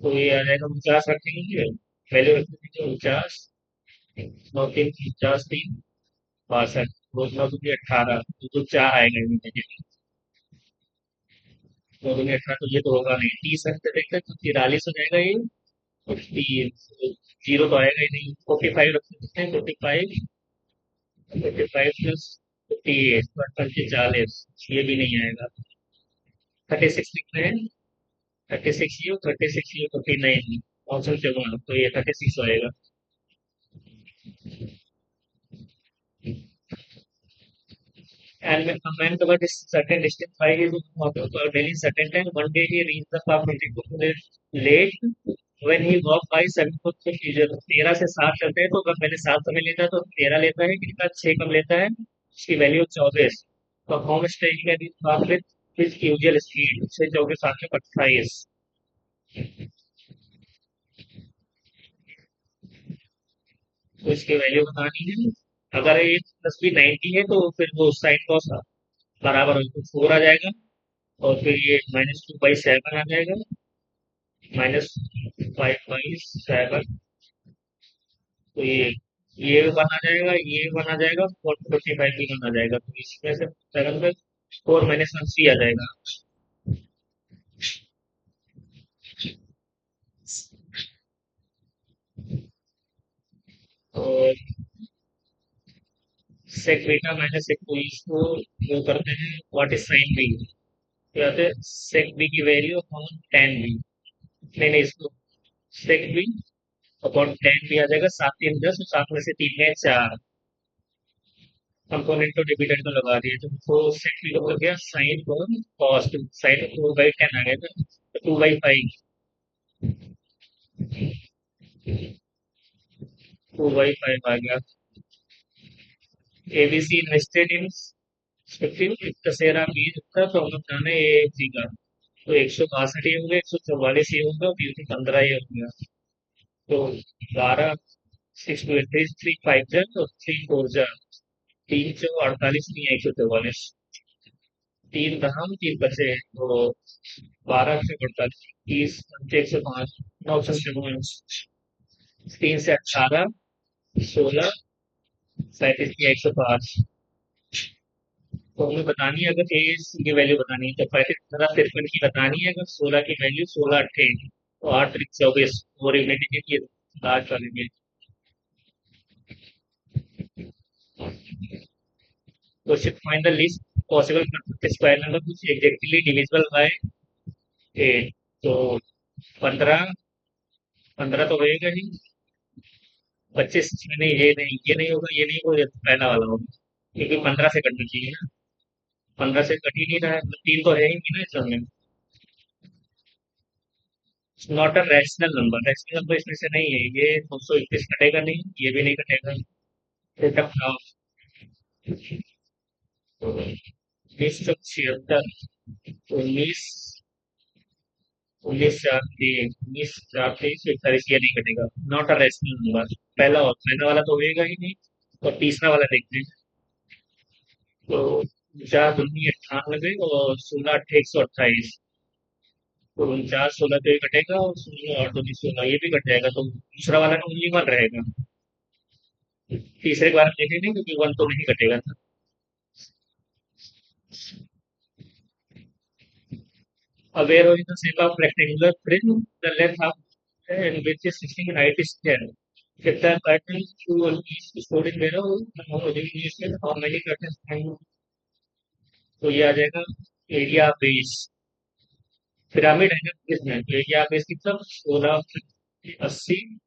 तो ये आ जाएगा 49 रखेंगे। वैल्यू रखेंगे 49, 9 3 50 3 62, 2 9 2 18, तो 4 आएगा इनमें से। 2 2 18, तो ये तो होगा नहीं। 30 रखते देखते तो 43 हो जाएगा ये। और 0 तो आएगा ही नहीं। 45 रख सकते हैं, 45, 45 प्लस 58, 45 ये भी नहीं आएगा। 36 लिख रहे हैं। 36 u, 49 ऑप्शन से वन, तो ये 36 आएगा। And a man covered a certain distance by his daily certain time. One day he reached the farm 22 minutes late. When he walked by 7 foot usual, 13 से 7 चलते हैं, तो अगर पहले 7 समय लेता है तो 13 लेता है, कितना 6 कम लेता है, उसकी वैल्यू 24। तो होम स्टेइंग है बात विद हिज यूजुअल स्पीड, 6 24 7 28। तो इसकी वैल्यू बतानी है। अगर ये प्लस भी 90 है तो फिर वो साइन कॉस बराबर हो, तो 4 आ जाएगा। और फिर ये -2/7 आ जाएगा। -5/7, तो ये वन आ जाएगा, ये वन आ जाएगा, 45 भी वन आ जाएगा, तो इसमें से 7 में 4 - 1 3 आ जाएगा। और सेक बीटा माइनस सेक टू, इसको वो करते हैं व्हाट इज साइन बी। क्या होता है सेक बी की वैल्यू अपॉन टेन बी। नहीं नहीं, इसको सेक बी अपॉन टेन बी आ जाएगा। 7 3 10, और 7 में से 3 है 4, कंपोनेंट तो डिविडेंड तो लगा दिए, तो फोर सेक बी हो गया sine four cos two. Sine 4/10 आ गया था, तो 2/5, 2/5 आ गया। एबीसी इन्वेस्टेड इन 15 कसेरा बीज था, तो हम लोग जाने ए का, तो 162 ये हो गया, 144 ये होगा, बीच में 15 ये हो गया। तो 12, 6 2 8 3 3 5 और 3 4 3 4 48 नहीं है, 144। 3 दहाम 3 बचे, तो 12 से 48, 30 1 से 5, 9 से 3 से 18, 16, 37 की 105। तो हमें बतानी है, अगर एज की वैल्यू बतानी है तो 53 की बतानी है। अगर 16 की वैल्यू 16 8 तो 8 3 24, और यूनिटी की लास्ट वाले में। तो shift find the least possible square number कुछ एग्जैक्टली डिविजिबल बाय 8। तो 15, 15 तो होएगा ही। 25 में नहीं, ये नहीं होगा, ये नहीं होगा, ये तो पहला वाला होगा, क्योंकि 15 से कटना चाहिए ना। 15 से कट ही नहीं रहा है, मतलब 3 तो है ही नहीं ना इसमें। Not a rational number, rational number इसमें से नहीं है। ये 221 कटेगा नहीं, ये भी नहीं कटेगा। सेट ऑफ 1976, 19, 19 4 3 19 4 3 41, ये नहीं कटेगा। Not a rational number. पहला वाला तो होएगा ही नहीं। और तीसरा वाला देखते हैं। तो 4 दूनी 98 और 16 8 128, तो 49 16 तो ये कटेगा, और 16 8 2 16 ये भी कट जाएगा, तो दूसरा वाला ना ओनली वन रहेगा। तीसरे के बारे में देखेंगे, क्योंकि वन तो नहीं कटेगा था। Aware of the shape of rectangular prism, the length of and which is 16 height is 10. If the curtain to is stored in mirror, the homogeneous how many curtains can, तो ये आ जाएगा एरिया बेस। पिरामिड है ना इसमें, तो एरिया बेस कितना 16 80,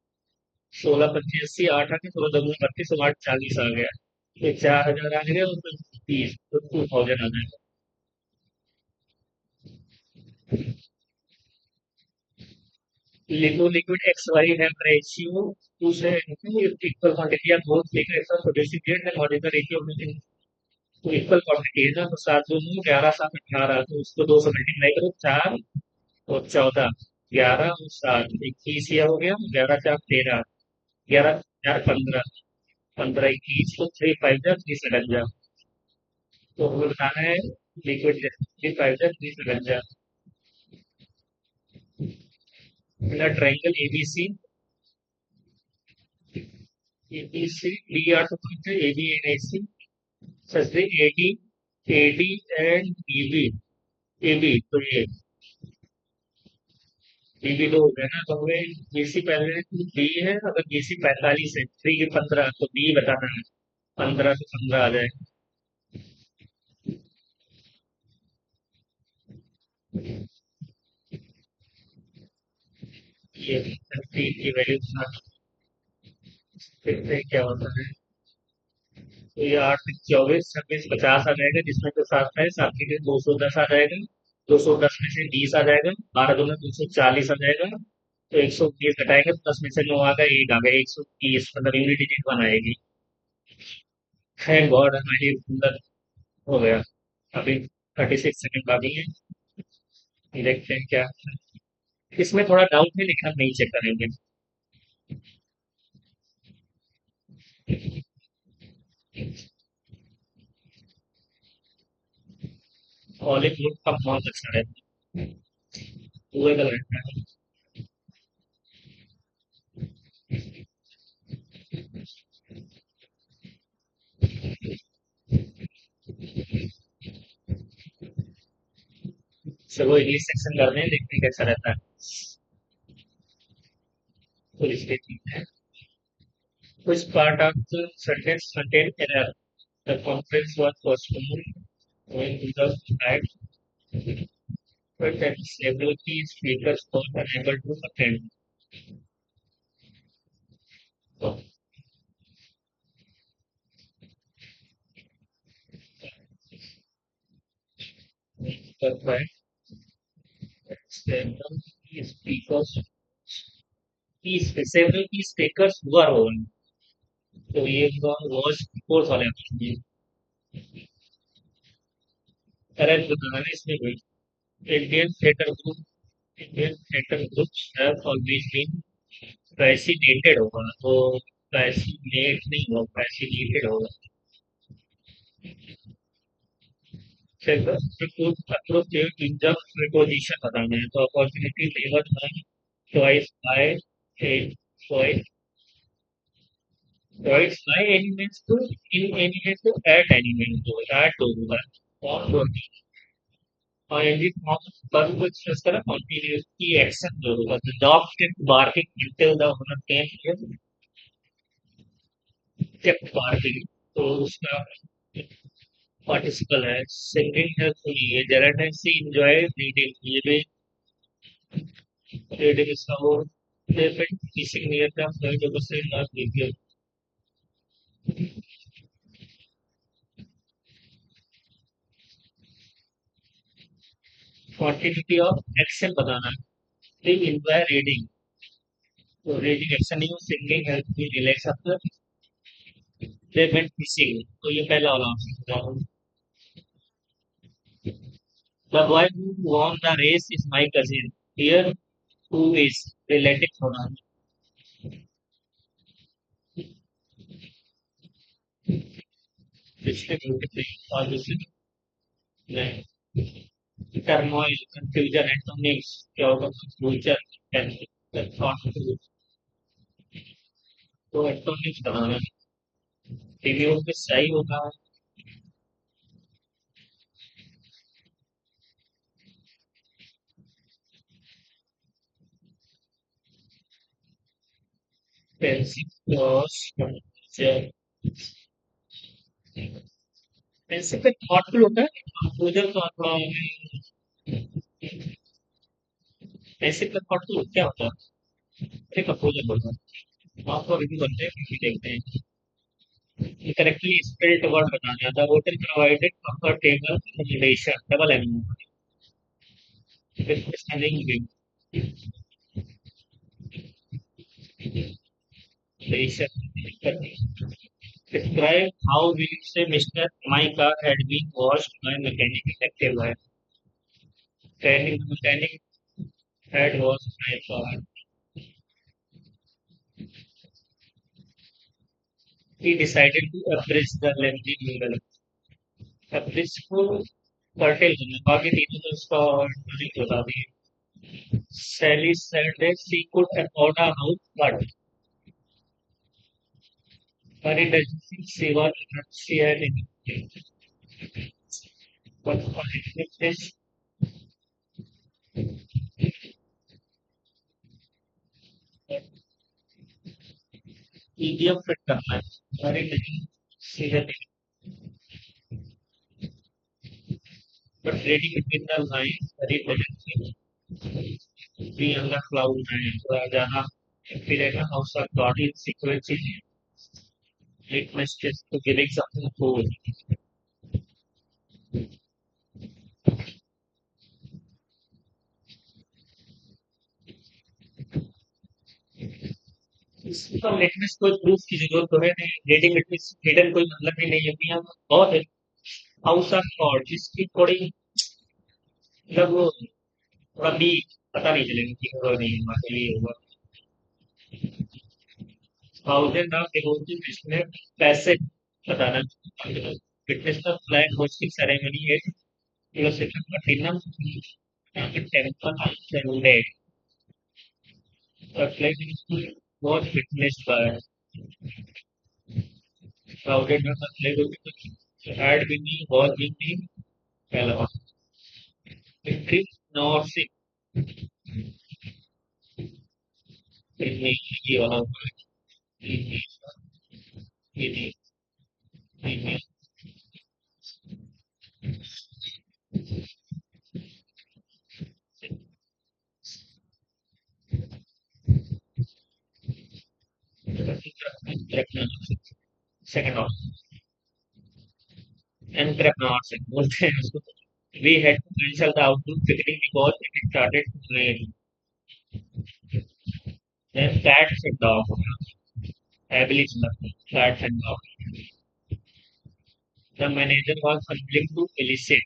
16 25 80, 8 आ गया, 16 2 32 और 8 40 आ गया। ये 4000 आ गया, और फिर 30, तो 2000 आ जाएगा। Liquid liquid X Y have ratio to से equal quantity of both liquid X producing rate and what is the ratio of the, तो इक्वल क्वांटिटी है ना, तो 7 दूनी 11 7 18, तो उसको 2 से मल्टीप्लाई करो, 4 और 14, 11 और 7 21 ये हो गया, 11 4 13, 11 4 15, 15 21, तो 3 5 जा 3 7 जा। तो हमें बताना है liquid fiber, please Ranjan. In a triangle ABC, B are to point AB and AC, such the AD and EB, AB, तो ये बीबी तो हो गया ना, तो हमें बीसी पहले बी है, अगर बीसी 45 है, 3 की 15, तो बी बताना है, 15 से 15 आ जाएगा। ये 3 की वैल्यू देखते हैं क्या होता है। तो ये 8 से 24, 26, 50 आ जाएगा, जिसमें तो 7 है, 7 के 210 आ जाएगा, 210 में से 20 आ जाएगा, 12 दूना 240 आ जाएगा, तो 120 घटाएंगे तो 10 में से 9 आ गया, 8 आ गया, 130, मतलब यूनिट डिजिट बनाएगी। थैंक गॉड हमारी सुंदर हो गया। अभी 36 सेकंड बाकी है, देखते हैं क्या। इसमें थोड़ा डाउट है, लेकिन हम नहीं चेक करेंगे। ऑलिव वुड का बहुत अच्छा रहता है, पूरे का रहता है। चलो इंग्लिश सेक्शन करते हैं, देखते हैं कैसा रहता है। फुल स्टेटमेंट है। Which part of the sentence contained error? The conference was postponed when to the fact that several key speakers were unable to attend. So, the fact that several key speakers were on. तो ये was फोर्थ वाले ऑप्शन में करेक्ट बताना है इसमें भी। Indian theatre group Indian theatre groups have always been fascinated होगा, तो fascinate नहीं होगा, fascinated होगा। फिर appropriate in the preposition बताना है, तो opportunity favored by choice by a choice choice by elements to in element to add element to add to होगा और होगी। और यदि हम वर्ब को एक्सप्रेस करें कंटिन्यूस की एक्शन जो होगा, the dog kept barking until the owner came here, kept barking, तो उसका पार्टिसिपल है। सिंगिंग हेल्पफुली है, जेरेंट सी एंजॉय रीडिंग, ये भी रीडिंग इसका वो definite kissing near the fluid over से not video. Quantity of action बताना है, they enjoy रीडिंग, तो रीडिंग एक्शन नहीं हो, singing helpfully relax after, they went fishing, तो ये पहला वाला option. the boy who won the race is my cousin, here who is related होना है। पिछले और दूसरे नहीं। टर्मोइल, कंफ्यूजन, एटॉमिक्स, क्या होगा, फ्यूचर, थॉट, तो एटॉमिक्स बनाना है। रिव्यू में सही होगा। पेंसिल क्रॉस कंफ्यूजन, पेंसिल पे थॉटफुल होता है, कंफ्यूजन तो थोड़ा पेंसिल पे थॉटफुल क्या होता है, अरे कंफ्यूजन होता है। आपको रिव्यू करते हैं, फिर देखते हैं। करेक्टली स्पेल्ड वर्ड बताना है, the hotel provided comfortable accommodation, double M, spelling describe how will you say Mr. My car had been washed by mechanic effective है, telling the mechanic had washed my car, he decided to abridge the lengthy mural, abridge को कर्टेल में बाकी तीनों तो इसका नहीं बता दिए. Sally said that she could afford a house, but Mary doesn't think she was she had anything. But for this EDF fit करना है. Mary doesn't see that, but reading between the lines, Mary doesn't see be on the cloud nine. So जहाँ फिर है ना house of God in sequence it must just to giving something cool. इसका लिटमस कोई प्रूफ की जरूरत तो है नहीं. रेडिंग लिटमस हिडन कोई मतलब ही नहीं है कि हम बहुत है. हाउस ऑफ गॉड जिसकी थोड़ी मतलब वो थोड़ा भी पता नहीं चलेगा कि होगा नहीं होगा ये होगा. थाउजेंड ऑफ डिवोटी इसमें पैसे बताना. फिटनेस का फ्लैग होस्टिंग सेरेमनी है philosophy platinum temple Sunday. Flag बहुत फिटनेस का है. थाउजेंड में फ्लैग होगी ऐड भी नहीं बहुत भी नहीं. पहला विक्ट्री नॉट से ये वाला होगा. ये ये ये सेकंड ऑप्शन एंट्रप्रेन्योरशिप बोलते हैं उसको. We had to cancel the outdoor picnic because it started to rain. Then cats and dogs. Heavily nothing. Cats and dogs. The manager was unwilling to elicit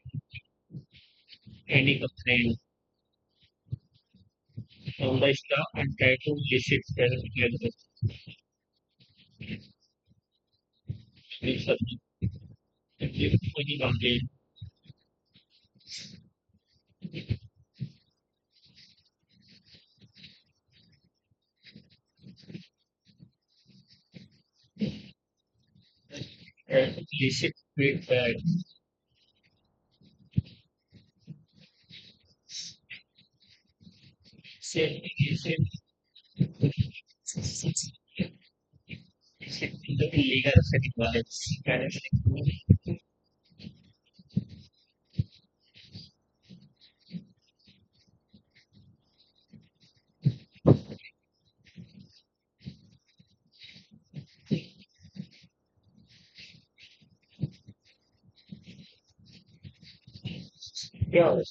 any complaint from the staff and tried to elicit their any complaint. Elicit feedback. Say elicit the illegal setting violence. Yeah.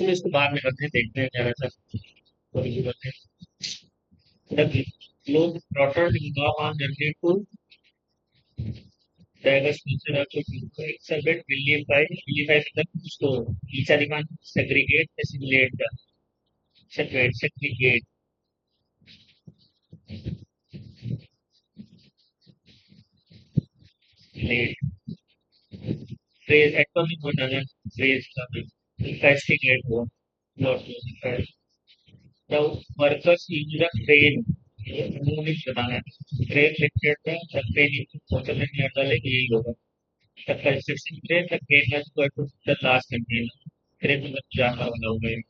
चलिए इसको बाद में करते हैं देखते हैं क्या रहता है. थोड़ी सी बातें. The globe trotted on journey to diverse nature of the exhibit vilify the store. Each animal segregate, assimilate, separate, segregate, late, phrase, atomic modern phrase, investigate, not to the workers use the train. उन्होंने बताया ट्रेन लिखते थे द ट्रेन होटल में डाले यही होगा. The construction train, the train has got to the last container. Train में जाना वाला हो गया.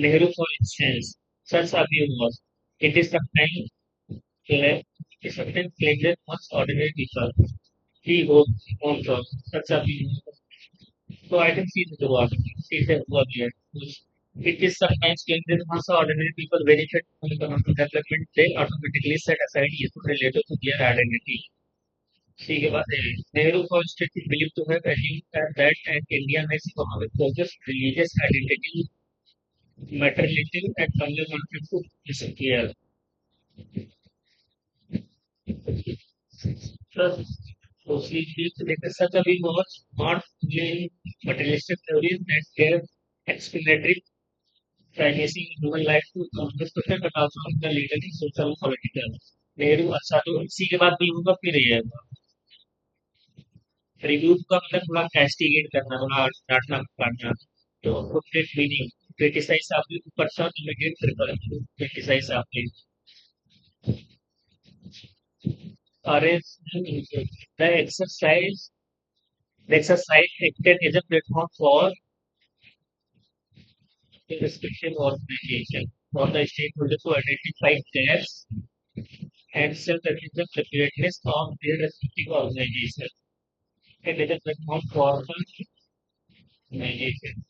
Nehru, for instance, such a view was. It is sometimes cla- it is sometimes claimed that most ordinary people he owns of such a view. So I can see the argument. See the argument. It is sometimes claimed that once ordinary people benefit from economic development, they automatically set aside issues related to their identity. ठीक है बात है Nehru constitution believe to have achieved that and India makes economic progress religious identity materialism and communal conflict to disappear. Plus, socially later such a being was not only materialistic theories that gave explanatory primacy in human life to economic social but also in the legally social and political. Nehru अच्छा तो इसी के बाद भी होगा फिर ये रिव्यू का मतलब थोड़ा कैस्टिगेट करना थोड़ा डांटना काटना तो प्रोटेक्ट मीनिंग क्रिटिसाइज आपके ऊपर सा इमीडिएट क्रिटिसाइज आपके the exercise the exercise acted as a platform for the restriction organization for the stakeholders to identify gaps and self-efficient preparedness of their respective organization and as a platform for the organization.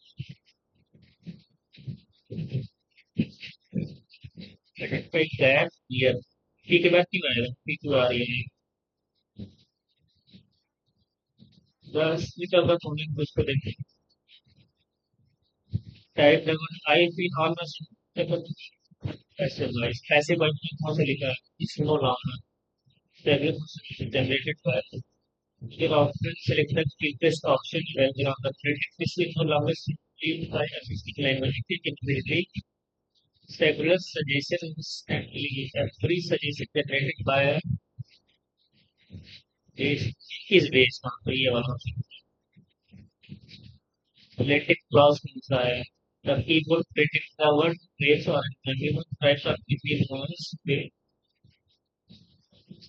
Identify gaps here. ठीक है बात क्यों आएगा क्यों आ रही है बस ये तो अगर तुमने कुछ को देखें type double I feel almost ऐसे वर्ड में कौन सा लिखा है इसको नाम है generated by you often select the cheapest option rather on the credit. This will no longer simply by assisting language. It can really several suggestions and free suggestion generated by is based on the related clause inside. The keyboard predicts the word phrase or anyone types of between ones.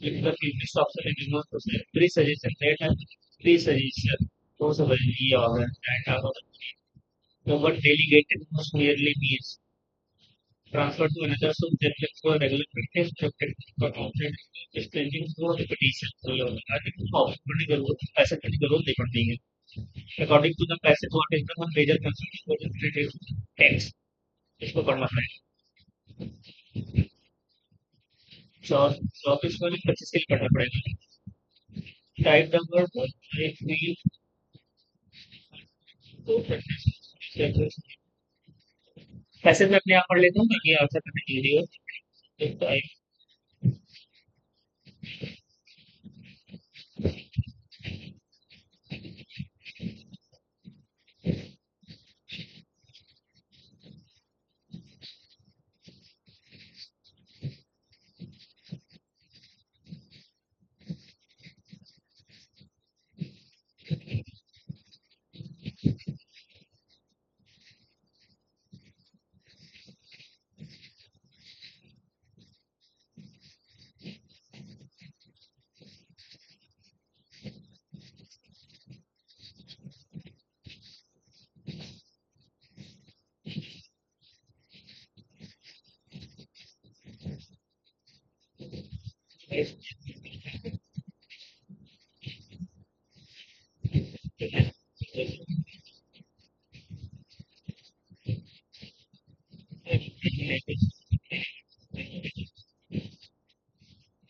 If the previous option is removed, free suggestion data, free suggestion. Those are very organ and so what delegated most merely means transfer to another subject for regular practice for option is changing for repetition. So I think option करने की जरूरत पैसे करने की जरूरत नहीं पड़ती है. According to the passage, what is the one major concern is what is related text. इसको पढ़ना है. So इसको भी 25 के लिए पढ़ना पड़ेगा. Type number one, I feel तो practice. पैसे मैं अपने आप पढ़ लेता हूँ ताकि आंसर करने के लिए एक type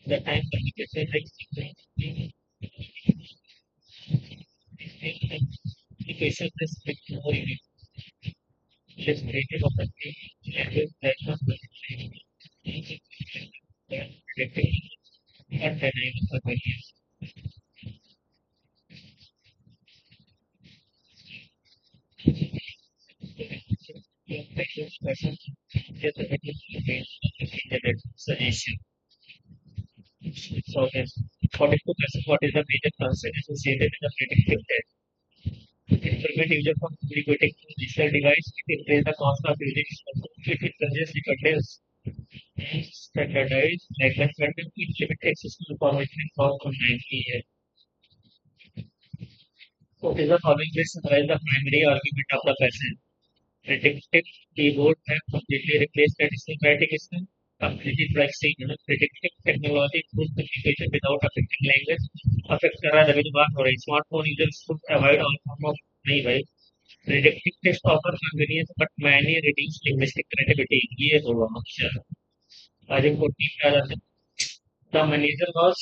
the time communication like communication respect more in it. Less rated of the language that was predicting and dynamic convenience. Person just the suggestion. So then 42% what is the major concern associated with the predictive test? It prevent user from communicating through digital device. It increase the cost of using it suggests the contains standardized language pattern. It limit access to information and cost on 90 years. What is the following list summarize the primary argument of the person? Predictive keyboard have completely replaced traditional writing system. Completely pricing predictive technology improves communication without affecting language. Affect कर रहा है तभी तो बात हो रही है. Smartphone users should avoid all form of नहीं भाई predictive test offer convenience but many reduce linguistic creativity, ये होगा अच्छा। आई थिंक 14 पे आ जाते हैं। The manager was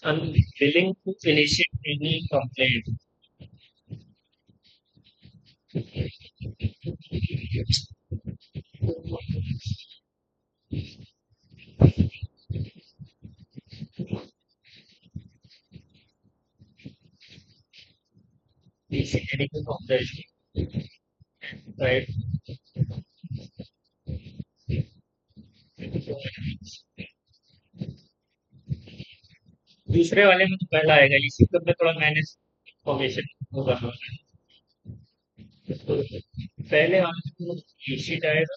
unwilling to initiate any complaint. Anything of the issue, right? दूसरे वाले में तो पहला आएगा, इसी सब में थोड़ा मैंने इन्फॉर्मेशन होगा। तो पहले वाले में तो ये शीट आएगा।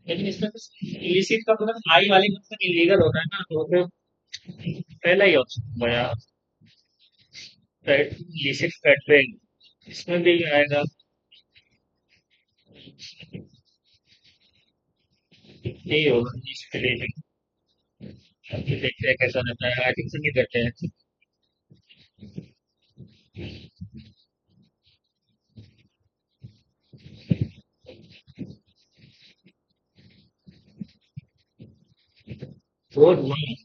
लेकिन इसमें इलिसिट का मतलब आई वाले में मतलब इलीगल होता है ना, तो फिर पहला ही ऑप्शन होगा यार, राइट? इलिसिट फैट ट्रेड इसमें भी आएगा। यही होगा इसके लिए। अभी देखते हैं कैसा रहता है, आई थिंक से नहीं करते हैं। वो नहीं,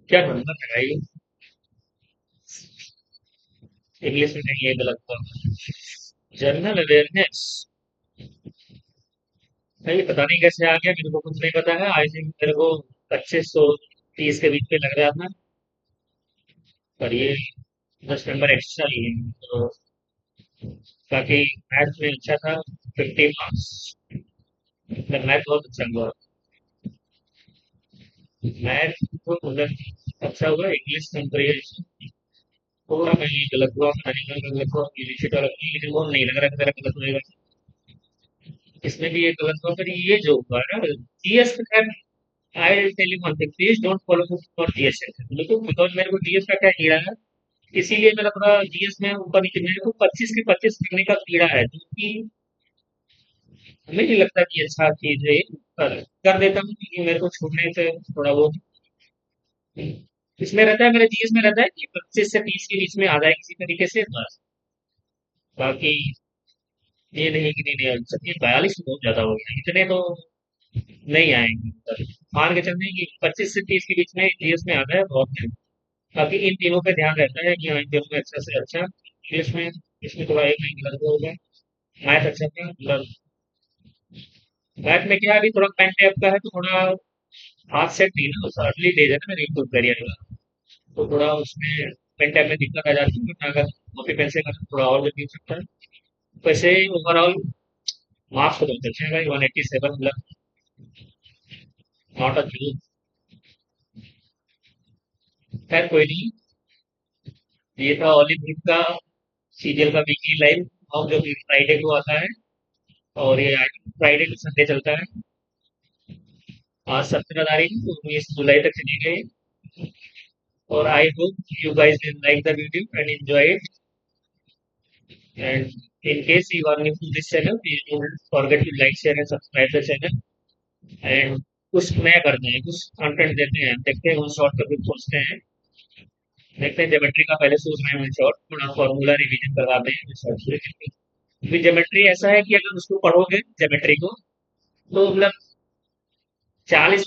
क्या नंबर है भाई? इंग्लिश में नहीं, ये गलत था। जनरल अवेयरनेस, भाई पता नहीं कैसे आ गया, मेरे को कुछ नहीं पता है। आई थिंक मेरे को 2530 के बीच पे लग रहा था, पर ये 10 नंबर एक्स्ट्रा लिए हैं। तो बाकी मैथ में अच्छा था, 50 मार्क्स। मतलब मैथ बहुत अच्छा हुआ। मैथ तो मतलब अच्छा हुआ, इंग्लिश कंप्रिहेंशन थोड़ा कहीं गलत हुआ, मैनेजमेंट का गलत हुआ, यूनिवर्सिटी वाला नहीं, लेकिन वो नहीं लग रहा कि मेरा गलत होएगा। इसमें भी ये गलत हुआ, पर ये जो हुआ ना जीएस का, I will tell you one thing, please don't follow for GS. बिल्कुल, बिकॉज मेरे को जीएस का क्या कीड़ा है, इसीलिए मेरा थोड़ा जीएस में ऊपर नीचे, मेरे को 25 के 25 करने का कीड़ा है, क्योंकि हमें नहीं लगता कि अच्छा चीज है ये, पर कर देता हूँ क्योंकि मेरे को छूटने से थोड़ा वो इसमें रहता है, मेरे जीएस में रहता है कि 25 से 30 के बीच में आ जाए किसी तरीके से बस। बाकी ये नहीं कि नहीं नहीं, सत्य 42 तो बहुत ज्यादा हो गया, इतने तो नहीं आएंगे ऊपर। मान के चलते हैं कि 25 से 30 के बीच में जीएस में आता है बहुत है। बाकी इन तीनों पे ध्यान रहता है कि हाँ इन तीनों में अच्छा से अच्छा। इंग्लिश में इसमें थोड़ा एक नहीं गलत हो गया। मैथ अच्छा था, मतलब मैथ में क्या है, अभी थोड़ा पेन टाइप का है तो थोड़ा हाथ सेट नहीं ना, उस अर्ली डेज है ना मेरे यूट्यूब करियर का, तो थोड़ा उसमें पेन टाइप में दिक्कत आ जाती है, वरना अगर कॉपी पेन से करें तो थोड़ा और जल्दी हो सकता है। वैसे ओवरऑल मार्क्स तो बहुत अच्छे हैं भाई, 187, मतलब नॉट अ जूक। खैर कोई नहीं। ये था हॉलीवुड का सीरियल का वीकली लाइव, और जो कि फ्राइडे को आता है, और ये फ्राइडे टू संडे चलता है। आज 17 तारीख, 19 जुलाई तक चलेंगे। और I hope you guys will like the video and enjoy it, and in case you are new to this channel, please don't forget to like, share and subscribe the channel। And कुछ नया करते हैं, कुछ कंटेंट देते हैं, देखते हैं उन शॉर्ट पर भी सोचते हैं। देखते हैं, ज्योमेट्री का पहले सोच रहे हैं शॉर्ट, थोड़ा फॉर्मूला रिवीजन करवाते हैं शॉर्ट से। क्योंकि ज्योमेट्री ऐसा है कि अगर उसको पढ़ोगे ज्योमेट्री को, तो मतलब 40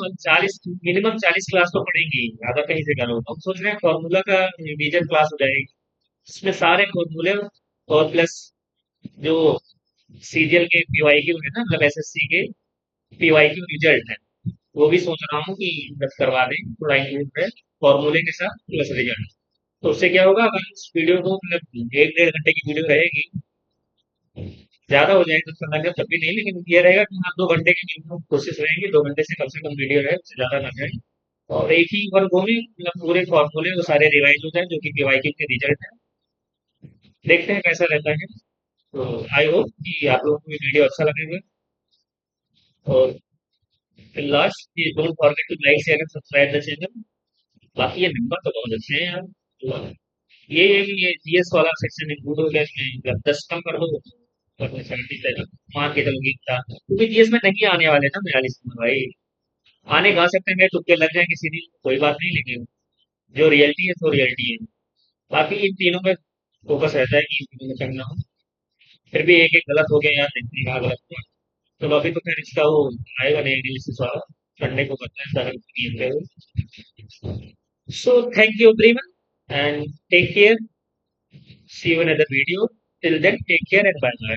मिनिमम 40 क्लास तो पढ़ेंगे ही, अगर कहीं से करो। हम सोच रहे हैं फॉर्मूला का रिवीजन क्लास हो जाएगी, इसमें सारे फॉर्मूले, और प्लस जो सीरियल के पीवाईक्यू है ना, मतलब एसएससी के पीवाईक्यू रिजल्ट है, वो भी सोच रहा हूँ कि बस करवा दें, थोड़ा इंक्लूड है फॉर्मूले के साथ प्लस रिजल्ट। तो उससे क्या होगा, अगर इस वीडियो को मतलब 1 डेढ़ घंटे की वीडियो रहेगी, ज्यादा हो जाएगी तो उसका मतलब तब भी नहीं, लेकिन ये रहेगा कि हाँ 2 घंटे की मिनिमम कोशिश रहेगी, 2 घंटे से कम वीडियो रहे, उससे ज्यादा ना जाए। और एक ही वर्ग में मतलब पूरे फॉर्मूले वो सारे रिवाइज हो जाए, जो कि पीवाईक्यू के रिजल्ट है। देखते हैं कैसा रहता है। तो आई होप कि आप लोगों को ये वीडियो अच्छा लगेगा। और last, don't forget to like, share and subscribe the channel. बाकी ये नंबर तो बहुत अच्छे हैं यार। तो ये जीएस वाला सेक्शन इंक्लूड हो गया इसमें, जब 10 कम कर दो और 77 मान के चलो ठीक था, क्योंकि जीएस में नहीं आने वाले ना 42 में भाई। आने कहाँ सकते हैं, मेरे तुक्के लग जाए किसी दिन कोई बात नहीं, लेकिन जो रियलिटी है सो रियलिटी है। बाकी इन तीनों में फोकस रहता है कि इन तीनों में करना हो। फिर भी एक एक गलत हो गया यार, देखते हैं कहाँ गलत हुआ। चलो अभी तो फिर इसका वो आएगा नहीं एनालिसिस वाला, संडे को करते हैं सारा गेम पे। So thank you everyone and take care, see you in other video, till then take care and bye bye.